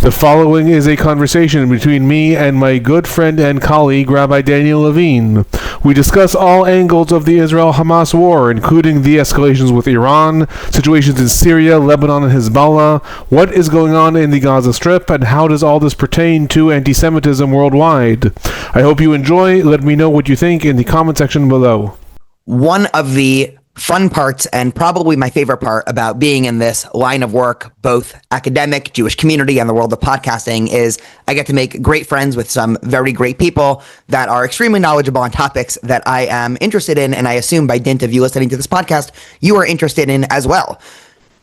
The following is a conversation between me and my good friend and colleague, Rabbi Daniel Levine. We discuss all angles of the Israel-Hamas War, including the escalations with Iran, situations in Syria, Lebanon, and Hezbollah, what is going on in the Gaza Strip, and how does all this pertain to antisemitism worldwide. I hope you enjoy. Let me know what you think in the comment section below. One of the fun parts, and probably my favorite part about being in this line of work, both academic, Jewish community, and the world of podcasting, is I get to make great friends with some very great people that are extremely knowledgeable on topics that I am interested in, and I assume by dint of you listening to this podcast, you are interested in as well.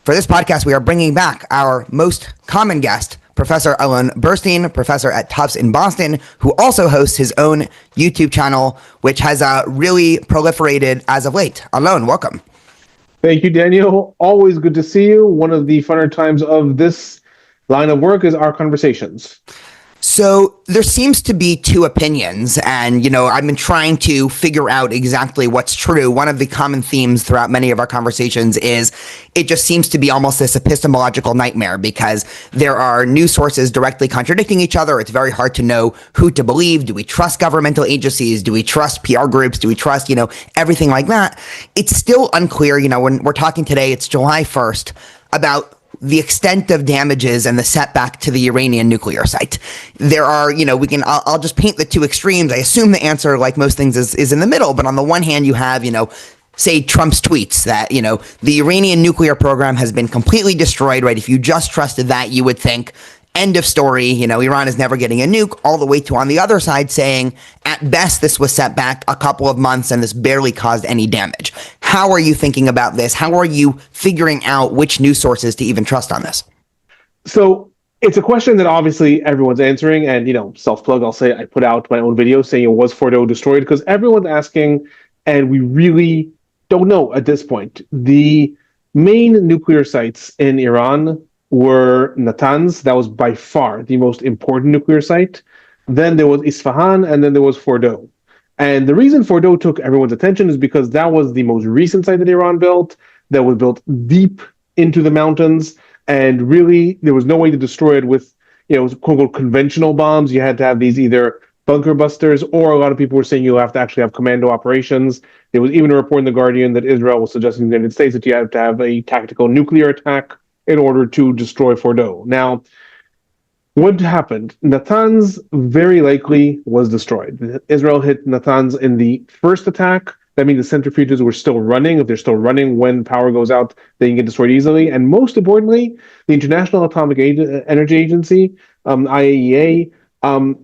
For this podcast, we are bringing back our most common guest, Professor Alon Burstein, professor at Tufts in Boston, who also hosts his own YouTube channel, which has really proliferated as of late. Alon, welcome. Thank you, Daniel. Always good to see you. One of the funner times of this line of work is our conversations. So there seems to be two opinions, and, I've been trying to figure out exactly what's true. One of the common themes throughout many of our conversations is it just seems to be almost this epistemological nightmare because there are news sources directly contradicting each other. It's very hard to know who to believe. Do we trust governmental agencies? Do we trust PR groups? Do we trust, everything like that? It's still unclear, when we're talking today, it's July 1st, about the extent of damages and the setback to the Iranian nuclear site. There are, I'll just paint the two extremes. I assume the answer, like most things, is in the middle. But on the one hand, you have, say Trump's tweets that, the Iranian nuclear program has been completely destroyed, right? If you just trusted that, you would think, end of story, Iran is never getting a nuke, all the way to on the other side saying, at best, this was set back a couple of months and this barely caused any damage. How are you thinking about this? How are you figuring out which news sources to even trust on this? So it's a question that obviously everyone's answering, and, self-plug, I'll say I put out my own video saying, was Fordo destroyed? Because everyone's asking, and we really don't know at this point. The main nuclear sites in Iran were Natanz. That was by far the most important nuclear site. Then there was Isfahan, and then there was Fordo. And the reason Fordo took everyone's attention is because that was the most recent site that Iran built, that was built deep into the mountains, and really there was no way to destroy it with, quote-unquote, conventional bombs. You had to have these either bunker busters, or a lot of people were saying you have to actually have commando operations. There was even a report in The Guardian that Israel was suggesting to the United States that you have to have a tactical nuclear attack in order to destroy Fordo. Now, what happened? Natanz very likely was destroyed. Israel hit Natanz in the first attack. That means the centrifuges were still running. If they're still running when power goes out, they can get destroyed easily. And most importantly, the International Atomic Energy Agency, IAEA,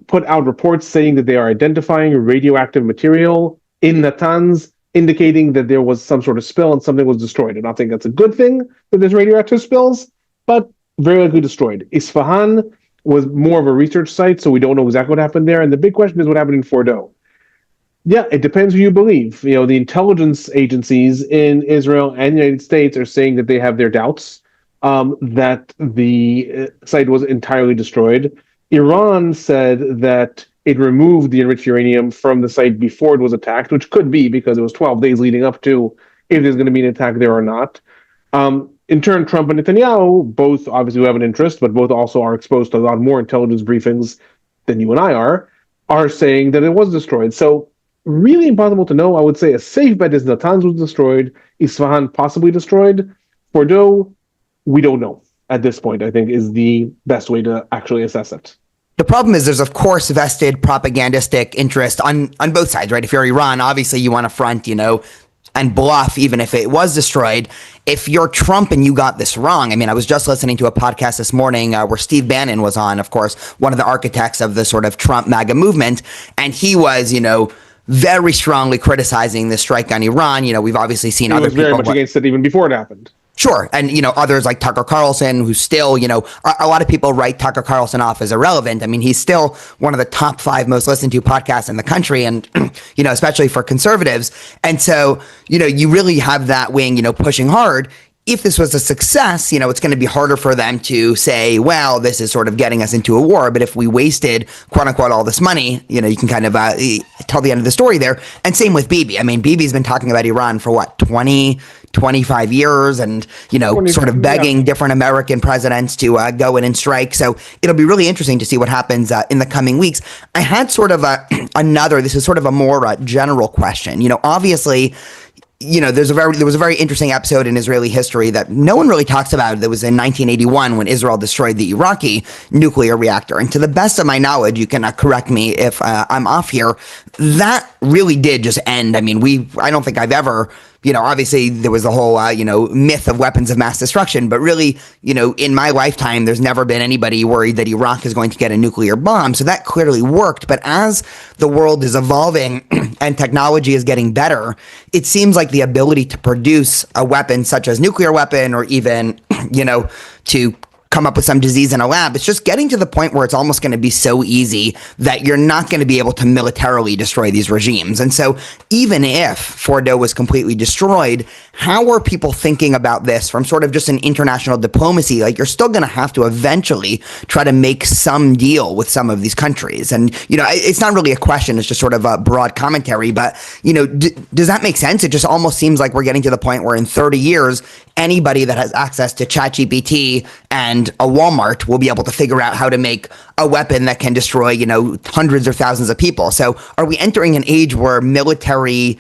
put out reports saying that they are identifying radioactive material in Natanz, indicating that there was some sort of spill and something was destroyed. And I think that's a good thing that there's radioactive spills, but very likely destroyed. Isfahan was more of a research site, so we don't know exactly what happened there. And the big question is what happened in Fordo. Yeah, it depends who you believe. The intelligence agencies in Israel and the United States are saying that they have their doubts that the site was entirely destroyed. Iran said that it removed the enriched uranium from the site before it was attacked, which could be because it was 12 days leading up to if there's going to be an attack there or not. In turn, Trump and Netanyahu, both obviously have an interest, but both also are exposed to a lot more intelligence briefings than you and I are saying that it was destroyed. So really impossible to know. I would say a safe bet is Natanz was destroyed, Isfahan possibly destroyed. Fordo, we don't know at this point, I think, is the best way to actually assess it. The problem is there's, of course, vested propagandistic interest on both sides, right? If you're Iran, obviously you want to front, and bluff, even if it was destroyed. If you're Trump and you got this wrong, I was just listening to a podcast this morning where Steve Bannon was on, of course, one of the architects of the sort of Trump MAGA movement, and he was, very strongly criticizing the strike on Iran. We've obviously seen other people. He was very much against it even before it happened. Sure. And, others like Tucker Carlson, who still, a lot of people write Tucker Carlson off as irrelevant. He's still one of the top 5 most listened to podcasts in the country. And, especially for conservatives. And so, you really have that wing, pushing hard. If this was a success, it's going to be harder for them to say, well, this is sort of getting us into a war. But if we wasted, quote unquote, all this money, you can kind of tell the end of the story there. And same with Bibi. Bibi's been talking about Iran for 20 25 years and, sort of begging different American presidents to go in and strike. So it'll be really interesting to see what happens in the coming weeks. I had sort of this is sort of a more general question. Obviously, there was a very interesting episode in Israeli history that no one really talks about. That was in 1981 when Israel destroyed the Iraqi nuclear reactor. And to the best of my knowledge, you can correct me if I'm off here, that really did just end. I mean, I don't think I've ever, obviously there was the whole, myth of weapons of mass destruction, but really, in my lifetime, there's never been anybody worried that Iraq is going to get a nuclear bomb. So that clearly worked. But as the world is evolving and technology is getting better, it seems like the ability to produce a weapon such as nuclear weapon or even, to come up with some disease in a lab, it's just getting to the point where it's almost going to be so easy that you're not going to be able to militarily destroy these regimes. And so even if Fordo was completely destroyed, how are people thinking about this from sort of just an international diplomacy? Like, you're still going to have to eventually try to make some deal with some of these countries. And, it's not really a question, it's just sort of a broad commentary, but, does that make sense? It just almost seems like we're getting to the point where in 30 years, anybody that has access to ChatGPT and a Walmart will be able to figure out how to make a weapon that can destroy, hundreds or thousands of people. So are we entering an age where military,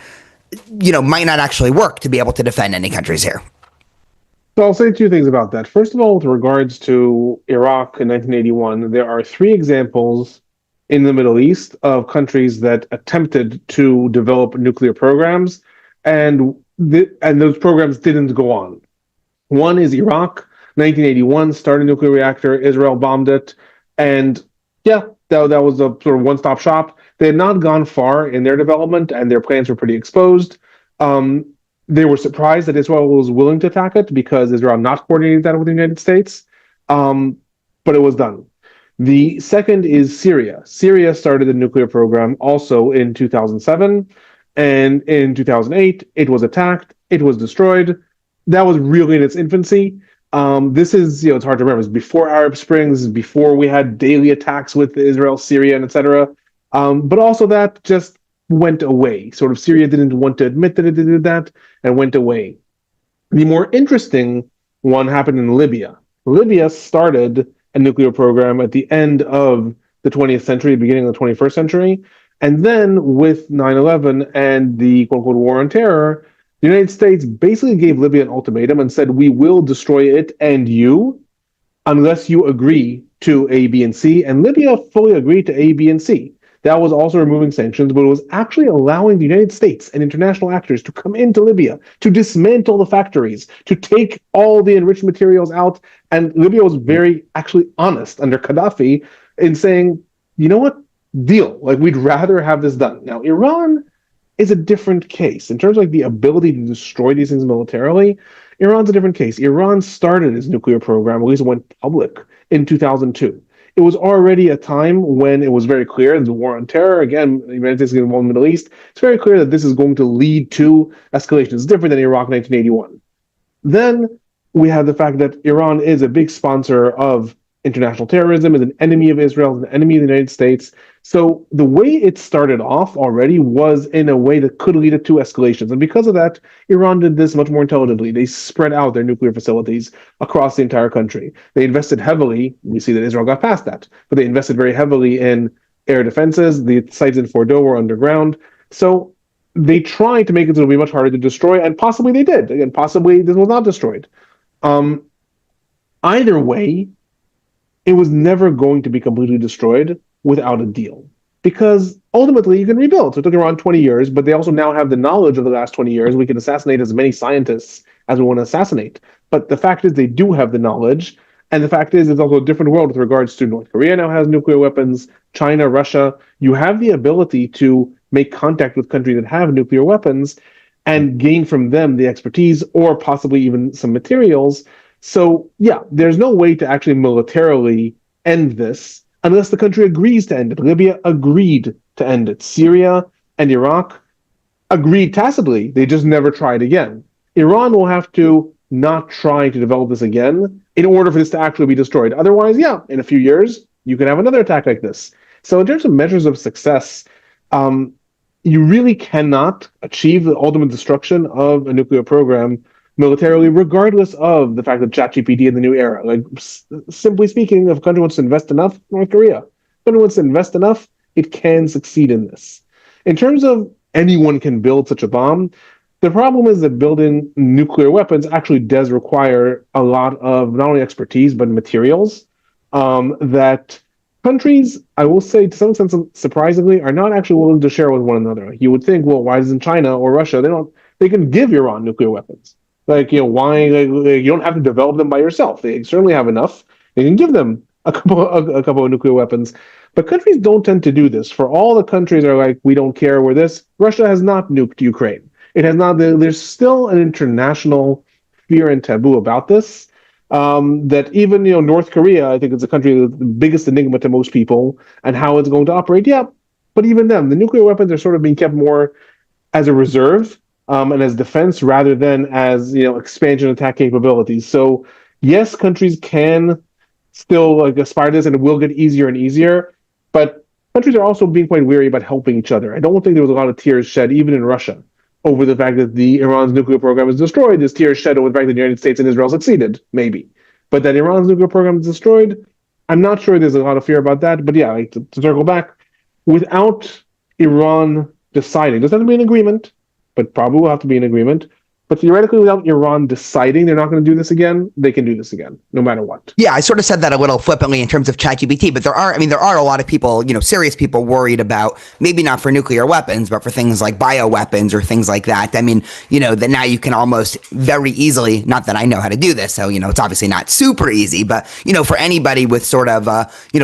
might not actually work to be able to defend any countries here? So I'll say two things about that. First of all, with regards to Iraq in 1981, there are three examples in the Middle East of countries that attempted to develop nuclear programs, and those programs didn't go on. One is Iraq, 1981, started a nuclear reactor, Israel bombed it, and that was a sort of one-stop shop. They had not gone far in their development, and their plans were pretty exposed. They were surprised that Israel was willing to attack it because Israel not coordinated that with the United States, but it was done. The second is Syria. Syria started a nuclear program also in 2007, and in 2008, it was attacked, it was destroyed. That was really in its infancy. This is, it's hard to remember. It's before Arab Springs, before we had daily attacks with Israel, Syria, and etc. But also that just went away. Sort of Syria didn't want to admit that it did that and went away. The more interesting one happened in Libya. Libya started a nuclear program at the end of the 20th century, beginning of the 21st century. And then with 9/11 and the quote-unquote war on terror, the United States basically gave Libya an ultimatum and said, we will destroy it and you unless you agree to A, B, and C. And Libya fully agreed to A, B, and C. That was also removing sanctions, but it was actually allowing the United States and international actors to come into Libya, to dismantle the factories, to take all the enriched materials out. And Libya was very actually honest under Gaddafi in saying, you know what, deal. Like, we'd rather have this done. Now, Iran is a different case. In terms of the ability to destroy these things militarily, Iran's a different case. Iran started its nuclear program, at least went public, in 2002. It was already a time when it was very clear the war on terror, again, the United States is involved in the Middle East, it's very clear that this is going to lead to escalation. It's different than Iraq in 1981. Then we have the fact that Iran is a big sponsor of international terrorism, is an enemy of Israel, is an enemy of the United States. So the way it started off already was in a way that could lead it to escalations. And because of that, Iran did this much more intelligently. They spread out their nuclear facilities across the entire country. They invested heavily. We see that Israel got past that, but they invested very heavily in air defenses. The sites in Fordo were underground. So they tried to make it so it'll be much harder to destroy, and possibly they did. Again, possibly this was not destroyed. Either way, it was never going to be completely destroyed without a deal. Because ultimately you can rebuild. So it took around 20 years, but they also now have the knowledge of the last 20 years. We can assassinate as many scientists as we want to assassinate. But the fact is they do have the knowledge. And the fact is it's also a different world with regards to North Korea now has nuclear weapons, China, Russia. You have the ability to make contact with countries that have nuclear weapons and gain from them the expertise or possibly even some materials. So, yeah, there's no way to actually militarily end this unless the country agrees to end it. Libya agreed to end it. Syria and Iraq agreed tacitly. They just never tried again. Iran will have to not try to develop this again in order for this to actually be destroyed. Otherwise, yeah, in a few years, you can have another attack like this. So in terms of measures of success, you really cannot achieve the ultimate destruction of a nuclear program militarily, regardless of the fact that ChatGPT in the new era. Like, simply speaking, if a country wants to invest enough, North Korea. If a country wants to invest enough, it can succeed in this. In terms of anyone can build such a bomb, the problem is that building nuclear weapons actually does require a lot of not only expertise but materials that countries, I will say to some extent, surprisingly, are not actually willing to share with one another. You would think, well, why doesn't China or Russia? They can give Iran nuclear weapons. Like, why? Like, you don't have to develop them by yourself. They certainly have enough. They can give them a couple of nuclear weapons. But countries don't tend to do this. For all the countries are like, we don't care. We're this. Russia has not nuked Ukraine. It has not. There's still an international fear and taboo about this. That even North Korea, I think it's a country the biggest enigma to most people, and how it's going to operate. Yeah, but even them, the nuclear weapons are sort of being kept more as a reserve and as defense rather than as expansion attack capabilities. So yes, countries can still like aspire to this, and it will get easier and easier. But countries are also being quite wary about helping each other. I don't think there was a lot of tears shed, even in Russia, over the fact that Iran's nuclear program is destroyed. There's tears shed over the fact that the United States and Israel succeeded, maybe. But that Iran's nuclear program is destroyed, I'm not sure there's a lot of fear about that. But yeah, like, to circle back, without Iran deciding, doesn't have to be an agreement, but probably will have to be an agreement. But theoretically, without Iran deciding they're not going to do this again, they can do this again, no matter what. Yeah, I sort of said that a little flippantly in terms of ChatGPT, but there are a lot of people, serious people worried about maybe not for nuclear weapons, but for things like bioweapons or things like that. I mean, that now you can almost very easily, not that I know how to do this, so, it's obviously not super easy, but, for anybody with sort of,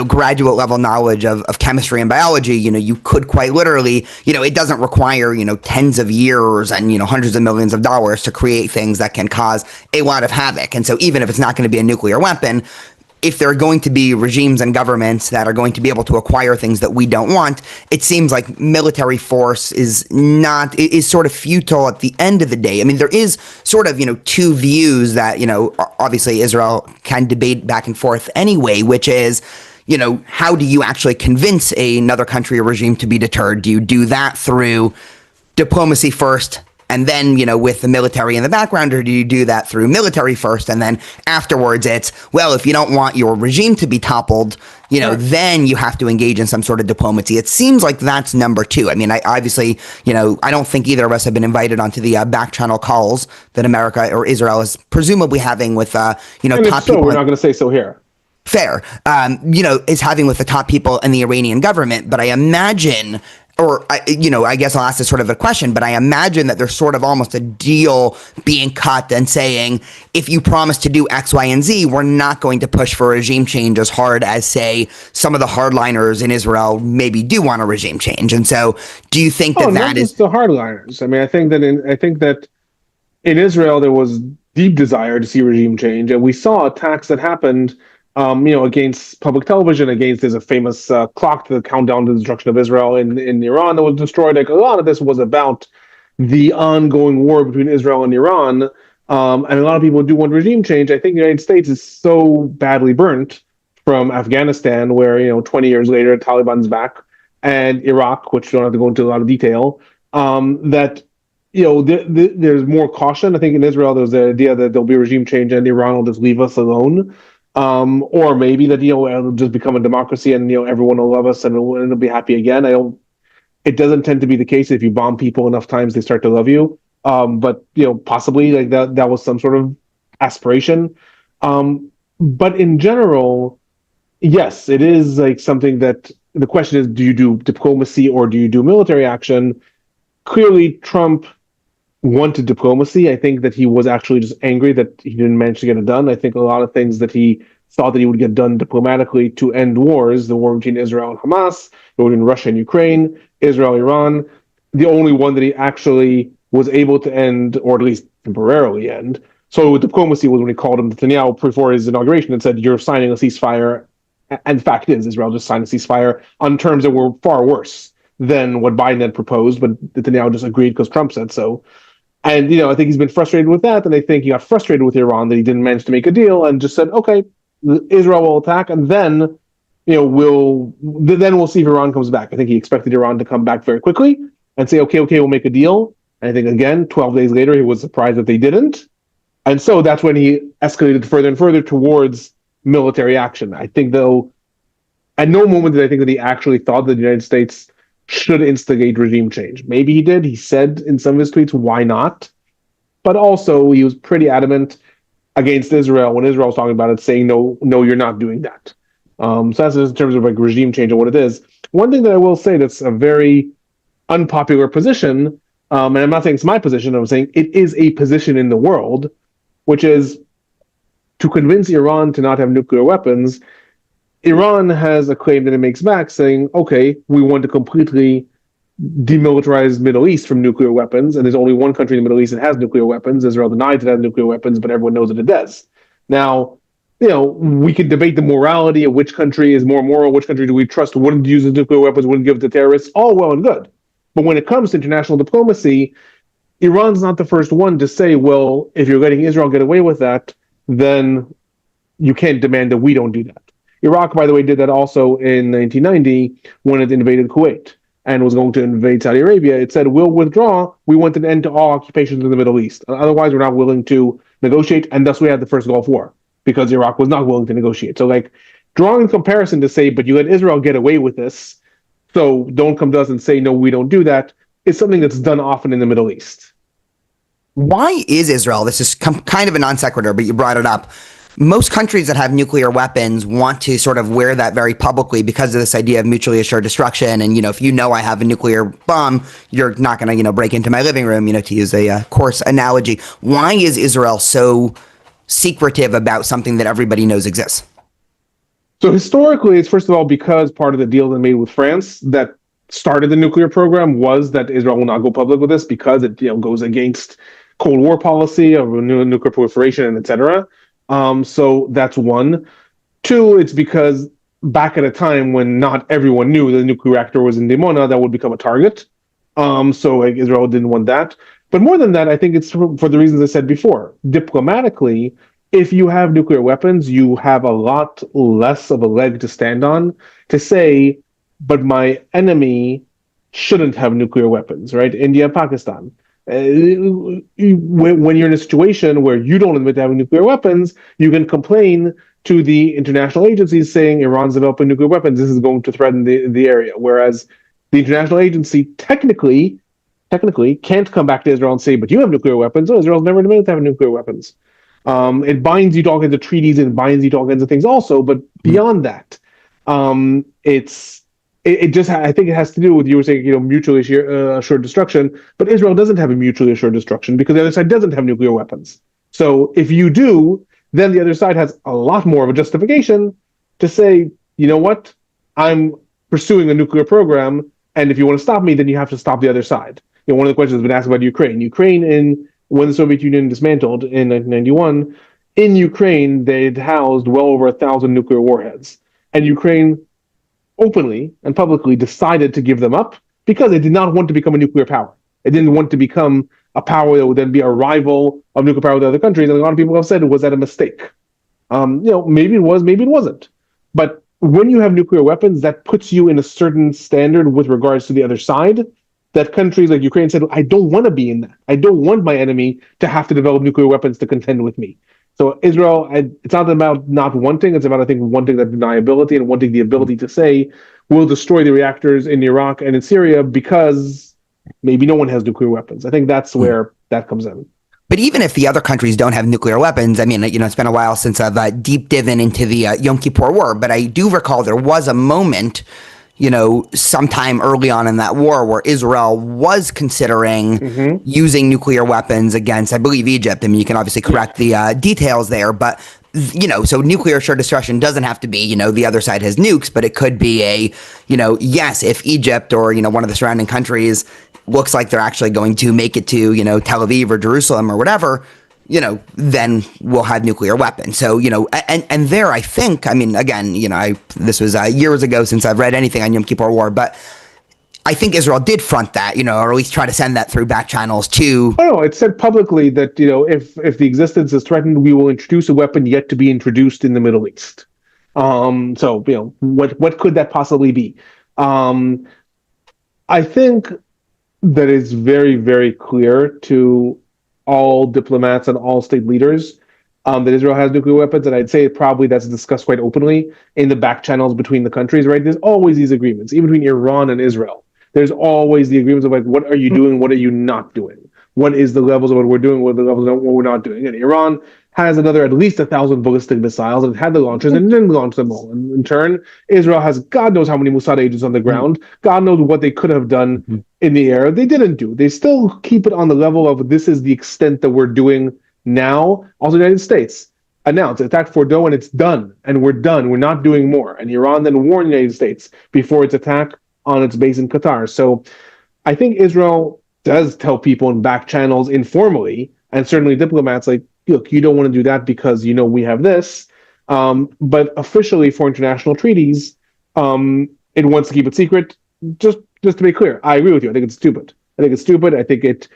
graduate level knowledge of chemistry and biology, you could quite literally, it doesn't require, tens of years and, hundreds of millions of dollars to create things that can cause a lot of havoc. And so even if it's not going to be a nuclear weapon, if there are going to be regimes and governments that are going to be able to acquire things that we don't want, it seems like military force is sort of futile at the end of the day. I mean, there is sort of, two views that, obviously Israel can debate back and forth anyway, which is, how do you actually convince another country or regime to be deterred? Do you do that through diplomacy first, and then, with the military in the background, or do you do that through military first, and then afterwards it's, well, if you don't want your regime to be toppled, sure, then you have to engage in some sort of diplomacy. It seems like that's number two. I mean, I obviously, I don't think either of us have been invited onto the back channel calls that America or Israel is presumably having with, top people. We're not going to say so here. Fair, is having with the top people in the Iranian government, but I imagine, or, I guess I'll ask this sort of a question, but I imagine that there's sort of almost a deal being cut and saying, if you promise to do X, Y, and Z, we're not going to push for a regime change as hard as, say, some of the hardliners in Israel maybe do want a regime change. And so do you think that not just the hardliners? I mean, I think that in Israel, there was deep desire to see regime change, and we saw attacks that happened against public television, there's a famous clock to count down the destruction of Israel in Iran that was destroyed. Like, a lot of this was about the ongoing war between Israel and Iran. And a lot of people do want regime change. I think the United States is so badly burnt from Afghanistan, where, 20 years later, Taliban's back, and Iraq, which we don't have to go into a lot of detail, that there's more caution. I think in Israel, there's the idea that there'll be regime change and Iran will just leave us alone. Or maybe that it'll just become a democracy and everyone will love us and it'll be happy again. It doesn't tend to be the case. If you bomb people enough times, they start to love you. But possibly like that was some sort of aspiration. But in general, yes, it is like something that the question is: do you do diplomacy or do you do military action? Clearly, Trump wanted diplomacy. I think that he was actually just angry that he didn't manage to get it done. I think a lot of things that he thought that he would get done diplomatically to end wars, the war between Israel and Hamas, the war between Russia and Ukraine, Israel, Iran, the only one that he actually was able to end, or at least temporarily end. So with diplomacy was when he called him Netanyahu before his inauguration and said, you're signing a ceasefire. And the fact is, Israel just signed a ceasefire on terms that were far worse than what Biden had proposed, but Netanyahu just agreed because Trump said so. And, I think he's been frustrated with that. And I think he got frustrated with Iran that he didn't manage to make a deal and just said, okay, Israel will attack. And then, we'll see if Iran comes back. I think he expected Iran to come back very quickly and say, okay, we'll make a deal. And I think, again, 12 days later, he was surprised that they didn't. And so that's when he escalated further and further towards military action. I think, though, at no moment did I think that he actually thought that the United States should instigate regime change. Maybe he did. He said in some of his tweets, why not? But also, he was pretty adamant against Israel when Israel was talking about it, saying, no, no, you're not doing that. So that's in terms of like regime change and what it is. One thing that I will say that's a very unpopular position, and I'm not saying it's my position, I'm saying it is a position in the world, which is to convince Iran to not have nuclear weapons. Iran has a claim that it makes back saying, okay, we want to completely demilitarize Middle East from nuclear weapons, and there's only one country in the Middle East that has nuclear weapons. Israel denies it has nuclear weapons, but everyone knows that it does. Now, we could debate the morality of which country is more moral, which country do we trust wouldn't use nuclear weapons, wouldn't give it to terrorists, all well and good. But when it comes to international diplomacy, Iran's not the first one to say, well, if you're letting Israel get away with that, then you can't demand that we don't do that. Iraq, by the way, did that also in 1990 when it invaded Kuwait and was going to invade Saudi Arabia. It said, we'll withdraw. We want an end to all occupations in the Middle East. Otherwise, we're not willing to negotiate. And thus we had the first Gulf War because Iraq was not willing to negotiate. So like drawing a comparison to say, but you let Israel get away with this, so don't come to us and say, no, we don't do that, is something that's done often in the Middle East. Why is Israel, this is kind of a non sequitur, but you brought it up. Most countries that have nuclear weapons want to sort of wear that very publicly because of this idea of mutually assured destruction. And, if I have a nuclear bomb, you're not going to, break into my living room, to use a coarse analogy. Why is Israel so secretive about something that everybody knows exists? So historically, it's first of all because part of the deal they made with France that started the nuclear program was that Israel will not go public with this because it goes against Cold War policy of nuclear proliferation and etc. So that's one. Two, it's because back at a time when not everyone knew the nuclear reactor was in Dimona, that would become a target. So like Israel didn't want that. But more than that, I think it's for the reasons I said before. Diplomatically, if you have nuclear weapons, you have a lot less of a leg to stand on to say, but my enemy shouldn't have nuclear weapons, right? India, Pakistan. When you're in a situation where you don't admit to having nuclear weapons, you can complain to the international agencies saying Iran's developing nuclear weapons. This is going to threaten the area. Whereas the international agency technically can't come back to Israel and say, but you have nuclear weapons. Oh, Israel's never admitted to having nuclear weapons. It binds you to all kinds of treaties and binds you to all kinds of things also. But beyond that, it just I think it has to do with you were saying mutually assured destruction, but Israel doesn't have a mutually assured destruction because the other side doesn't have nuclear weapons. So if you do, then the other side has a lot more of a justification to say, you know what, I'm pursuing a nuclear program, and if you want to stop me, then you have to stop the other side. One of the questions has been asked about Ukraine. When the Soviet Union dismantled in 1991, in Ukraine they'd housed well over 1,000 nuclear warheads, and Ukraine openly and publicly decided to give them up because it did not want to become a nuclear power. It didn't want to become a power that would then be a rival of nuclear power with other countries. And a lot of people have said, was that a mistake? Maybe it was, maybe it wasn't. But when you have nuclear weapons, that puts you in a certain standard with regards to the other side, that countries like Ukraine said, I don't want to be in that. I don't want my enemy to have to develop nuclear weapons to contend with me. So Israel, it's not about not wanting, it's about, I think, wanting that deniability and wanting the ability to say, we'll destroy the reactors in Iraq and in Syria because maybe no one has nuclear weapons. I think that's where that comes in. But even if the other countries don't have nuclear weapons, I mean, it's been a while since I've deep diven into the Yom Kippur War, but I do recall there was a moment sometime early on in that war where Israel was considering using nuclear weapons against, I believe, Egypt. I mean, you can obviously correct the details there, but, so nuclear assured destruction doesn't have to be, the other side has nukes, but it could be a, yes, if Egypt or, one of the surrounding countries looks like they're actually going to make it to, Tel Aviv or Jerusalem or whatever, then we'll have nuclear weapons. So, and there, I think, I mean, again, this was years ago since I've read anything on Yom Kippur War, but I think Israel did front that, or at least try to send that through back channels to. Oh, no, it said publicly that, if the existence is threatened, we will introduce a weapon yet to be introduced in the Middle East. So, what could that possibly be? I think that it's very, very clear to all diplomats and all state leaders that Israel has nuclear weapons, and I'd say probably that's discussed quite openly in the back channels between the countries, right? There's always these agreements, even between Iran and Israel. There's always the agreements of like, what are you doing? What are you not doing? What is the levels of what we're doing? What are the levels of what we're not doing? And Iran has another at least 1,000 ballistic missiles and had the launchers and didn't launch them all. And in turn, Israel has God knows how many Mossad agents on the ground. God knows what they could have done in the air. They didn't do. They still keep it on the level of this is the extent that we're doing now. Also, the United States announced, attacked Fordo, and it's done. And we're done. We're not doing more. And Iran then warned the United States before its attack on its base in Qatar. So I think Israel does tell people in back channels informally, and certainly diplomats, like, look, you don't want to do that because you know we have this. But officially for international treaties, it wants to keep it secret. Just to be clear, I agree with you. I think it's stupid. I think it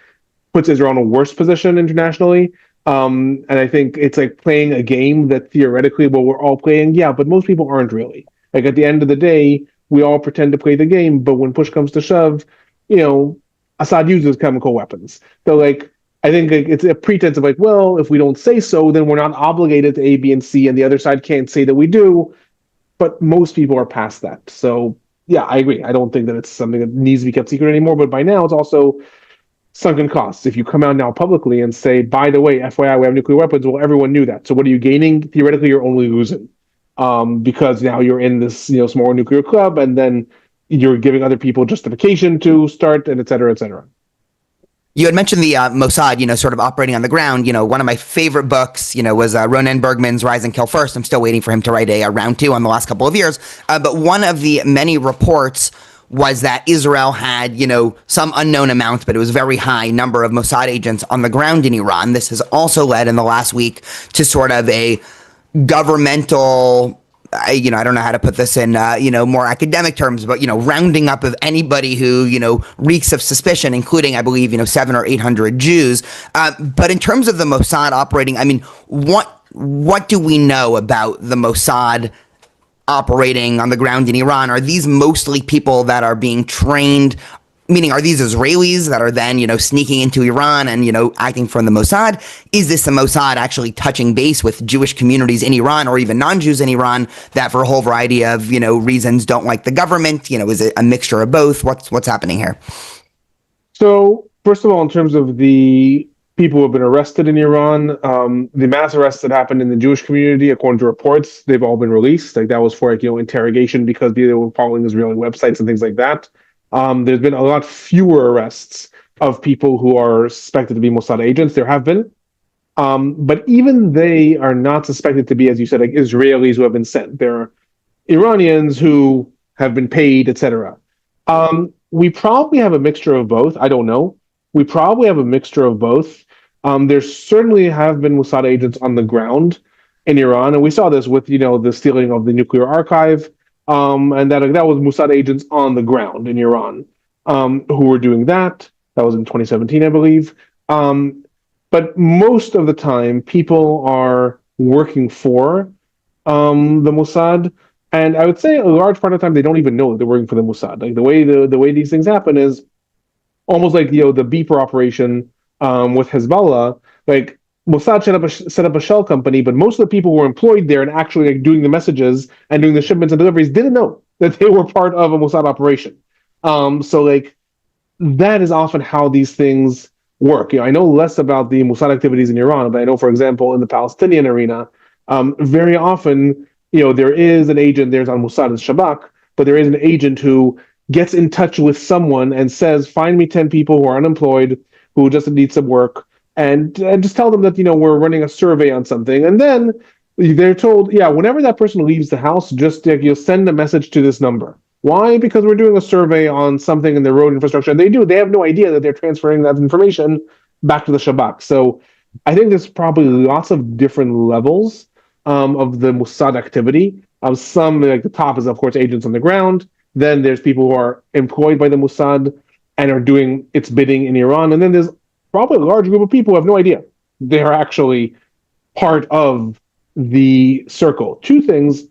puts Israel in a worse position internationally. And I think it's like playing a game that theoretically, well, we're all playing. Yeah, but most people aren't really. Like at the end of the day, we all pretend to play the game, but when push comes to shove, Assad uses chemical weapons. So like, I think it's a pretense of like, well, if we don't say so, then we're not obligated to A, B, and C, and the other side can't say that we do. But most people are past that. So yeah, I agree. I don't think that it's something that needs to be kept secret anymore. But by now, it's also sunken costs. If you come out now publicly and say, by the way, FYI, we have nuclear weapons, well, everyone knew that. So what are you gaining? Theoretically, you're only losing because now you're in this small nuclear club, and then you're giving other people justification to start, and et cetera, et cetera. You had mentioned the Mossad, sort of operating on the ground. One of my favorite books, was Ronen Bergman's Rise and Kill First. I'm still waiting for him to write a round two on the last couple of years. But one of the many reports was that Israel had, some unknown amount, but it was a very high number of Mossad agents on the ground in Iran. This has also led in the last week to sort of a governmental, I don't know how to put this in, more academic terms, but, rounding up of anybody who, reeks of suspicion, including, I believe, 700 or 800 Jews. But in terms of the Mossad operating, I mean, what do we know about the Mossad operating on the ground in Iran? Are these mostly people that are being trained? Meaning, are these Israelis that are then, sneaking into Iran and, acting from the Mossad? Is this the Mossad actually touching base with Jewish communities in Iran or even non-Jews in Iran that for a whole variety of, reasons don't like the government? Is it a mixture of both? What's happening here? So, first of all, in terms of the people who have been arrested in Iran, the mass arrests that happened in the Jewish community, according to reports, they've all been released. Like that was for interrogation because they were following Israeli websites and things like that. There's been a lot fewer arrests of people who are suspected to be Mossad agents. There have been. But even they are not suspected to be, as you said, like Israelis who have been sent. They're Iranians who have been paid, etc. We probably have a mixture of both. I don't know. We probably have a mixture of both. There certainly have been Mossad agents on the ground in Iran, and we saw this with the stealing of the nuclear archive. And that was Mossad agents on the ground in Iran who were doing that. That was in 2017, I believe. But most of the time, people are working for the Mossad, and I would say a large part of the time they don't even know that they're working for the Mossad. Like the way these things happen is almost like the beeper operation with Hezbollah. Like Mossad set up a shell company, but most of the people who were employed there and actually doing the messages and doing the shipments and deliveries didn't know that they were part of a Mossad operation. So like that is often how these things work. I know less about the Mossad activities in Iran, but I know, for example, in the Palestinian arena, very often there is an agent. There's on Mossad and Shabak, but there is an agent who gets in touch with someone and says, "Find me 10 people who are unemployed who just need some work." And just tell them that, we're running a survey on something. And then they're told, yeah, whenever that person leaves the house, just you'll send a message to this number. Why? Because we're doing a survey on something in the road infrastructure. And they have no idea that they're transferring that information back to the Shabak. So I think there's probably lots of different levels of the Mossad activity. Some, like the top is, of course, agents on the ground. Then there's people who are employed by the Mossad and are doing its bidding in Iran. And then there's probably a large group of people who have no idea they are actually part of the circle. Two things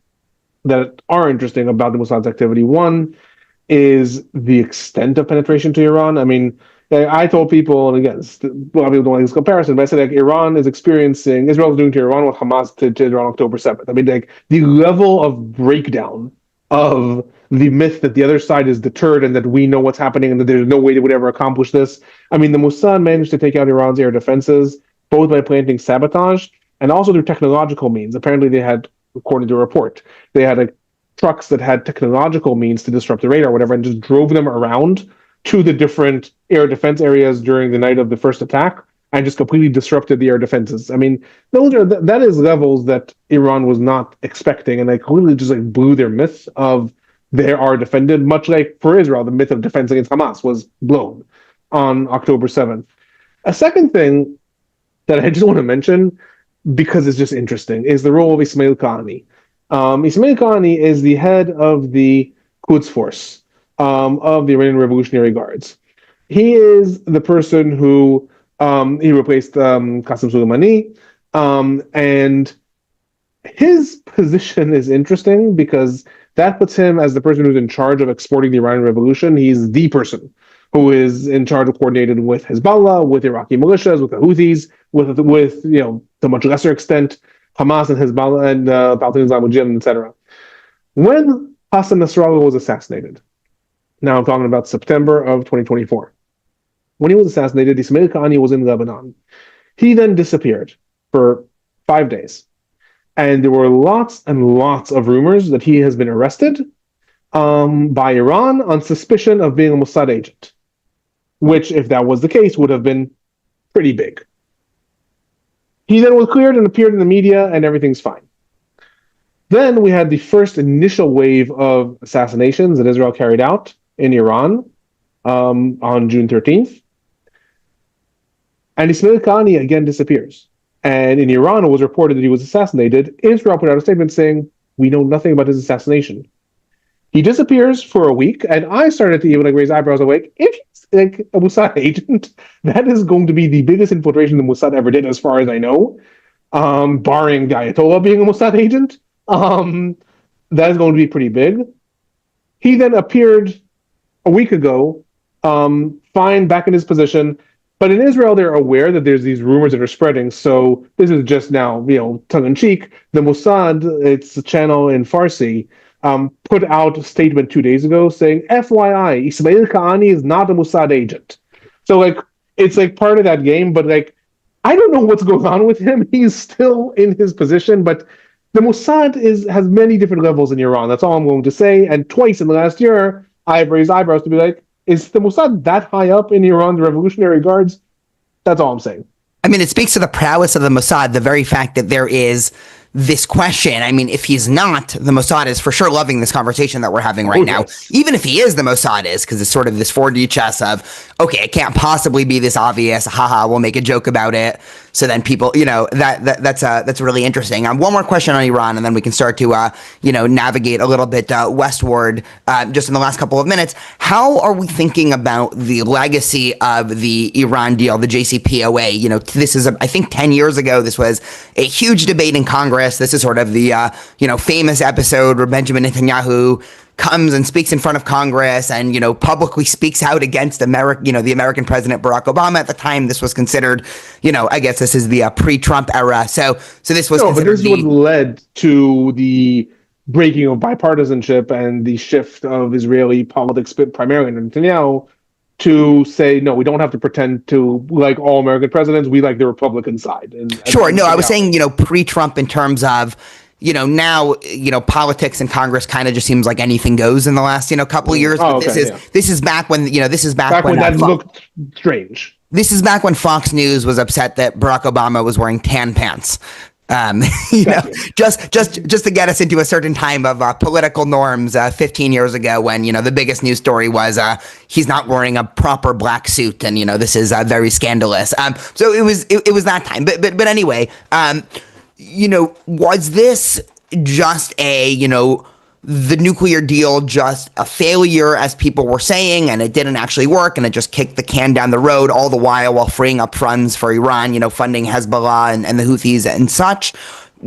that are interesting about the Mossad's activity. One is the extent of penetration to Iran. I mean, I told people, and again, a lot of people don't like this comparison, but I said like Iran is experiencing Israel is doing to Iran what Hamas did to Iran October 7th. I mean, like the level of breakdown of the myth that the other side is deterred and that we know what's happening and that there's no way they would ever accomplish this. I mean, the Mossad managed to take out Iran's air defenses both by planting sabotage and also through technological means. Apparently, they had, according to a report, they had trucks that had technological means to disrupt the radar, or whatever, and just drove them around to the different air defense areas during the night of the first attack and just completely disrupted the air defenses. I mean, that is levels that Iran was not expecting, and they completely just like blew their myth of they are defended, much like for Israel, the myth of defense against Hamas was blown on October 7th. A second thing that I just want to mention, because it's just interesting, is the role of Ismail Qani. Ismail Qani is the head of the Quds Force of the Iranian Revolutionary Guards. He is the person who he replaced Qasem Soleimani, and his position is interesting because that puts him as the person who's in charge of exporting the Iranian Revolution. He's the person who is in charge of coordinating with Hezbollah, with Iraqi militias, with the Houthis, with to a much lesser extent, Hamas and Hezbollah and Palestinian Islamic Jihad, etc. When Hassan Nasrallah was assassinated, now I'm talking about September of 2024. When he was assassinated, Ismail Qani was in Lebanon. He then disappeared for 5 days. And there were lots and lots of rumors that he has been arrested by Iran on suspicion of being a Mossad agent, which, if that was the case, would have been pretty big. He then was cleared and appeared in the media, and everything's fine. Then we had the first initial wave of assassinations that Israel carried out in Iran on June 13th. And Ismail Qani again disappears. And in Iran, it was reported that he was assassinated. Israel put out a statement saying, we know nothing about his assassination. He disappears for a week, and I started to even raise eyebrows. Like, if he's like a Mossad agent, that is going to be the biggest infiltration the Mossad ever did, as far as I know, barring the Ayatollah being a Mossad agent. That is going to be pretty big. He then appeared a week ago, fine, back in his position. But in Israel, they're aware that there's these rumors that are spreading. So this is just now, tongue-in-cheek. The Mossad, it's a channel in Farsi, put out a statement 2 days ago saying, FYI, Ismail Qani is not a Mossad agent. So, it's part of that game, but, I don't know what's going on with him. He's still in his position, but the Mossad has many different levels in Iran. That's all I'm going to say. And twice in the last year, I've raised eyebrows to be like, is the Mossad that high up in Iran's Revolutionary Guards? That's all I'm saying. I mean, it speaks to the prowess of the Mossad, the very fact that there is this question. I mean, if he's not, the Mossad is for sure loving this conversation that we're having right now. Yes. Even if he is, the Mossad is, because it's sort of this 4D chess of, okay, it can't possibly be this obvious. Haha, we'll make a joke about it. So then people, that's really interesting. One more question on Iran, and then we can start to, navigate a little bit westward just in the last couple of minutes. How are we thinking about the legacy of the Iran deal, the JCPOA? This is, I think 10 years ago, this was a huge debate in Congress. This is sort of the, famous episode where Benjamin Netanyahu comes and speaks in front of Congress and, publicly speaks out against the American president, Barack Obama. At the time, this was considered, I guess this is the pre-Trump era. So this was but this is what led to the breaking of bipartisanship and the shift of Israeli politics, primarily in Netanyahu, to say, no, we don't have to pretend to like all American presidents. We like the Republican side. Sure. No, I was saying, pre-Trump in terms of, now, politics in Congress kind of just seems like anything goes in the last, couple of years. But this is back when, this is back when that looked strange. This is back when Fox News was upset that Barack Obama was wearing tan pants. Just to get us into a certain time of political norms 15 years ago when, the biggest news story was he's not wearing a proper black suit. And, this is very scandalous. So it was that time. But anyway, was this just the nuclear deal just a failure, as people were saying, and it didn't actually work, and it just kicked the can down the road all the while freeing up funds for Iran, funding Hezbollah and the Houthis and such?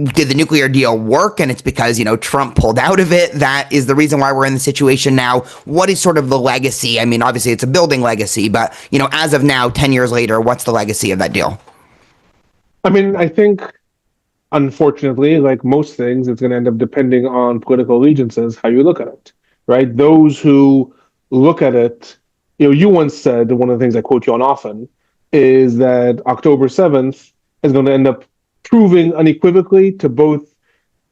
did the nuclear deal work and it's because, Trump pulled out of it that is the reason why we're in the situation now? What is sort of the legacy? I mean, obviously it's a building legacy, but, as of now, 10 years later, what's the legacy of that deal? I mean, I think, unfortunately, like most things, it's going to end up depending on political allegiances, how you look at it, right? Those who look at it, you once said, one of the things I quote you on often, is that October 7th is going to end up proving unequivocally to both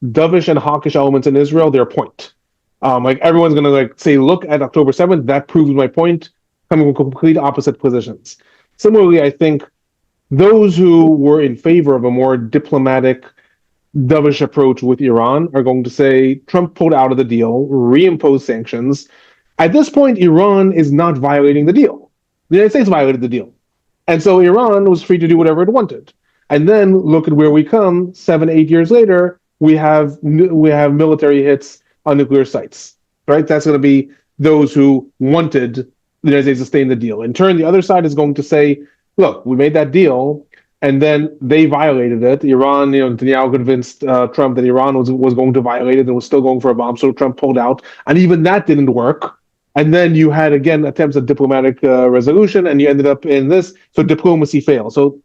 dovish and hawkish elements in Israel their point. Like everyone's going to say, look at October 7th, that proves my point, coming from complete opposite positions. Similarly, I think those who were in favor of a more diplomatic, dovish approach with Iran are going to say Trump pulled out of the deal, reimposed sanctions. At this point, Iran is not violating the deal. The United States violated the deal. And so Iran was free to do whatever it wanted. And then look at where we come 7, 8 years later, we have military hits on nuclear sites, right? That's going to be those who wanted the United States to stay in the deal. In turn, the other side is going to say, look, we made that deal, and then they violated it. Iran, Netanyahu convinced Trump that Iran was going to violate it and was still going for a bomb, so Trump pulled out, and even that didn't work. And then you had, again, attempts at diplomatic resolution, and you ended up in this, so diplomacy failed. So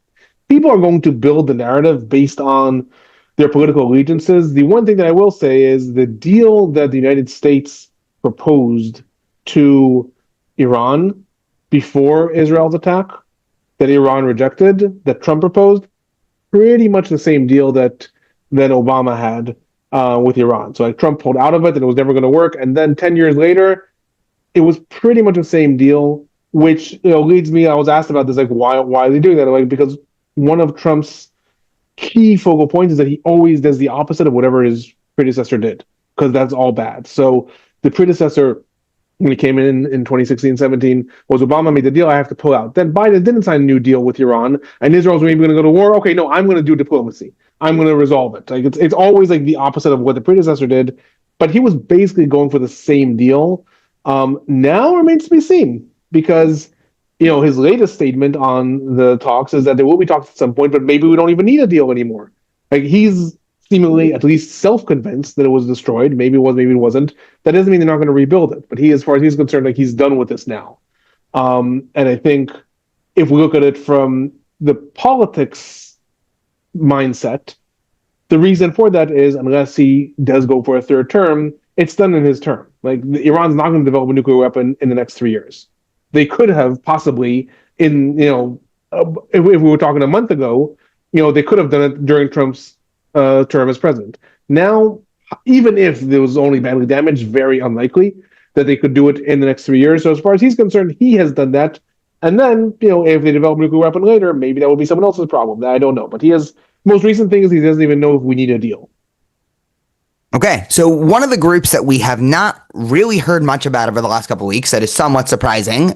people are going to build the narrative based on their political allegiances. The one thing that I will say is the deal that the United States proposed to Iran before Israel's attack, that Iran rejected, that Trump proposed, pretty much the same deal that Obama had with Iran. So Trump pulled out of it, and it was never going to work. And then 10 years later, it was pretty much the same deal, which leads me. I was asked about this, why are they doing that? Because one of Trump's key focal points is that he always does the opposite of whatever his predecessor did, because that's all bad. So the predecessor, when he came in 2016, 17, was Obama made the deal, I have to pull out. Then Biden didn't sign a new deal with Iran, and Israel's maybe going to go to war. Okay, no, I'm going to do diplomacy. I'm going to resolve it. It's always the opposite of what the predecessor did, but he was basically going for the same deal. Now remains to be seen, because his latest statement on the talks is that there will be talks at some point, but maybe we don't even need a deal anymore. He's seemingly at least self-convinced that it was destroyed. Maybe it was, maybe it wasn't. That doesn't mean they're not going to rebuild it. But he, as far as he's concerned, he's done with this now. And I think if we look at it from the politics mindset, the reason for that is, unless he does go for a third term, it's done in his term. Iran's not going to develop a nuclear weapon in the next 3 years. They could have possibly if we were talking a month ago, they could have done it during Trump's term as president. Now, even if there was only badly damaged, very unlikely that they could do it in the next 3 years. So as far as he's concerned, he has done that. And then, if they develop a nuclear weapon later, maybe that will be someone else's problem. I don't know. But most recent thing is he doesn't even know if we need a deal. Okay, so one of the groups that we have not really heard much about over the last couple of weeks that is somewhat surprising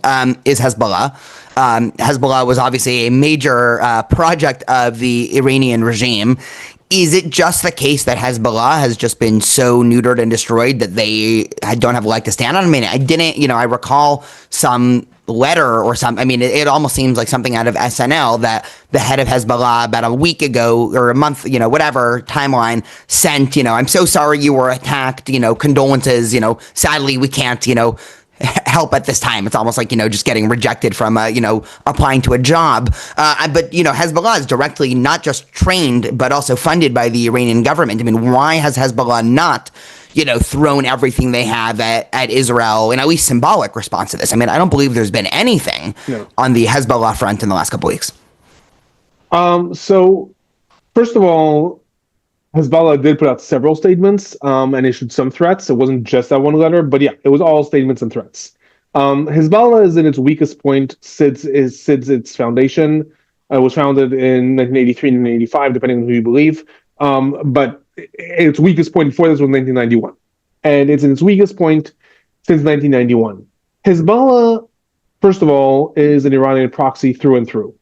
is Hezbollah. Hezbollah was obviously a major project of the Iranian regime. Is it just the case that Hezbollah has just been so neutered and destroyed that they don't have a leg to stand on? I mean, I recall some letter or something. I mean, it almost seems like something out of SNL that the head of Hezbollah about a week ago or a month, whatever timeline sent, I'm so sorry you were attacked, condolences, sadly we can't, help at this time. It's almost like, just getting rejected from, applying to a job. But, Hezbollah is directly not just trained, but also funded by the Iranian government. I mean, why has Hezbollah not, thrown everything they have at Israel in at least symbolic response to this? I mean, I don't believe there's been anything on the Hezbollah front in the last couple of weeks. So, first of all, Hezbollah did put out several statements and issued some threats. It wasn't just that one letter, but yeah, it was all statements and threats. Hezbollah is in its weakest point since its foundation. It was founded in 1983 and 1985, depending on who you believe. But its weakest point before this was 1991. And it's in its weakest point since 1991. Hezbollah, first of all, is an Iranian proxy through and through.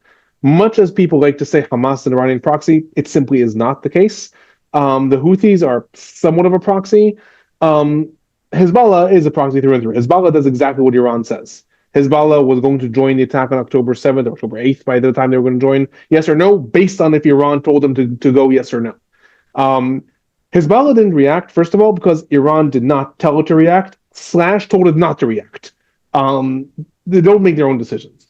Much as people like to say Hamas is an Iranian proxy, it simply is not the case. The Houthis are somewhat of a proxy. Hezbollah is a proxy through and through. Hezbollah does exactly what Iran says. Hezbollah was going to join the attack on October 7th or October 8th by the time they were going to join, yes or no, based on if Iran told them to go yes or no. Um, Hezbollah didn't react, first of all, because Iran did not tell it to react, / told it not to react. They don't make their own decisions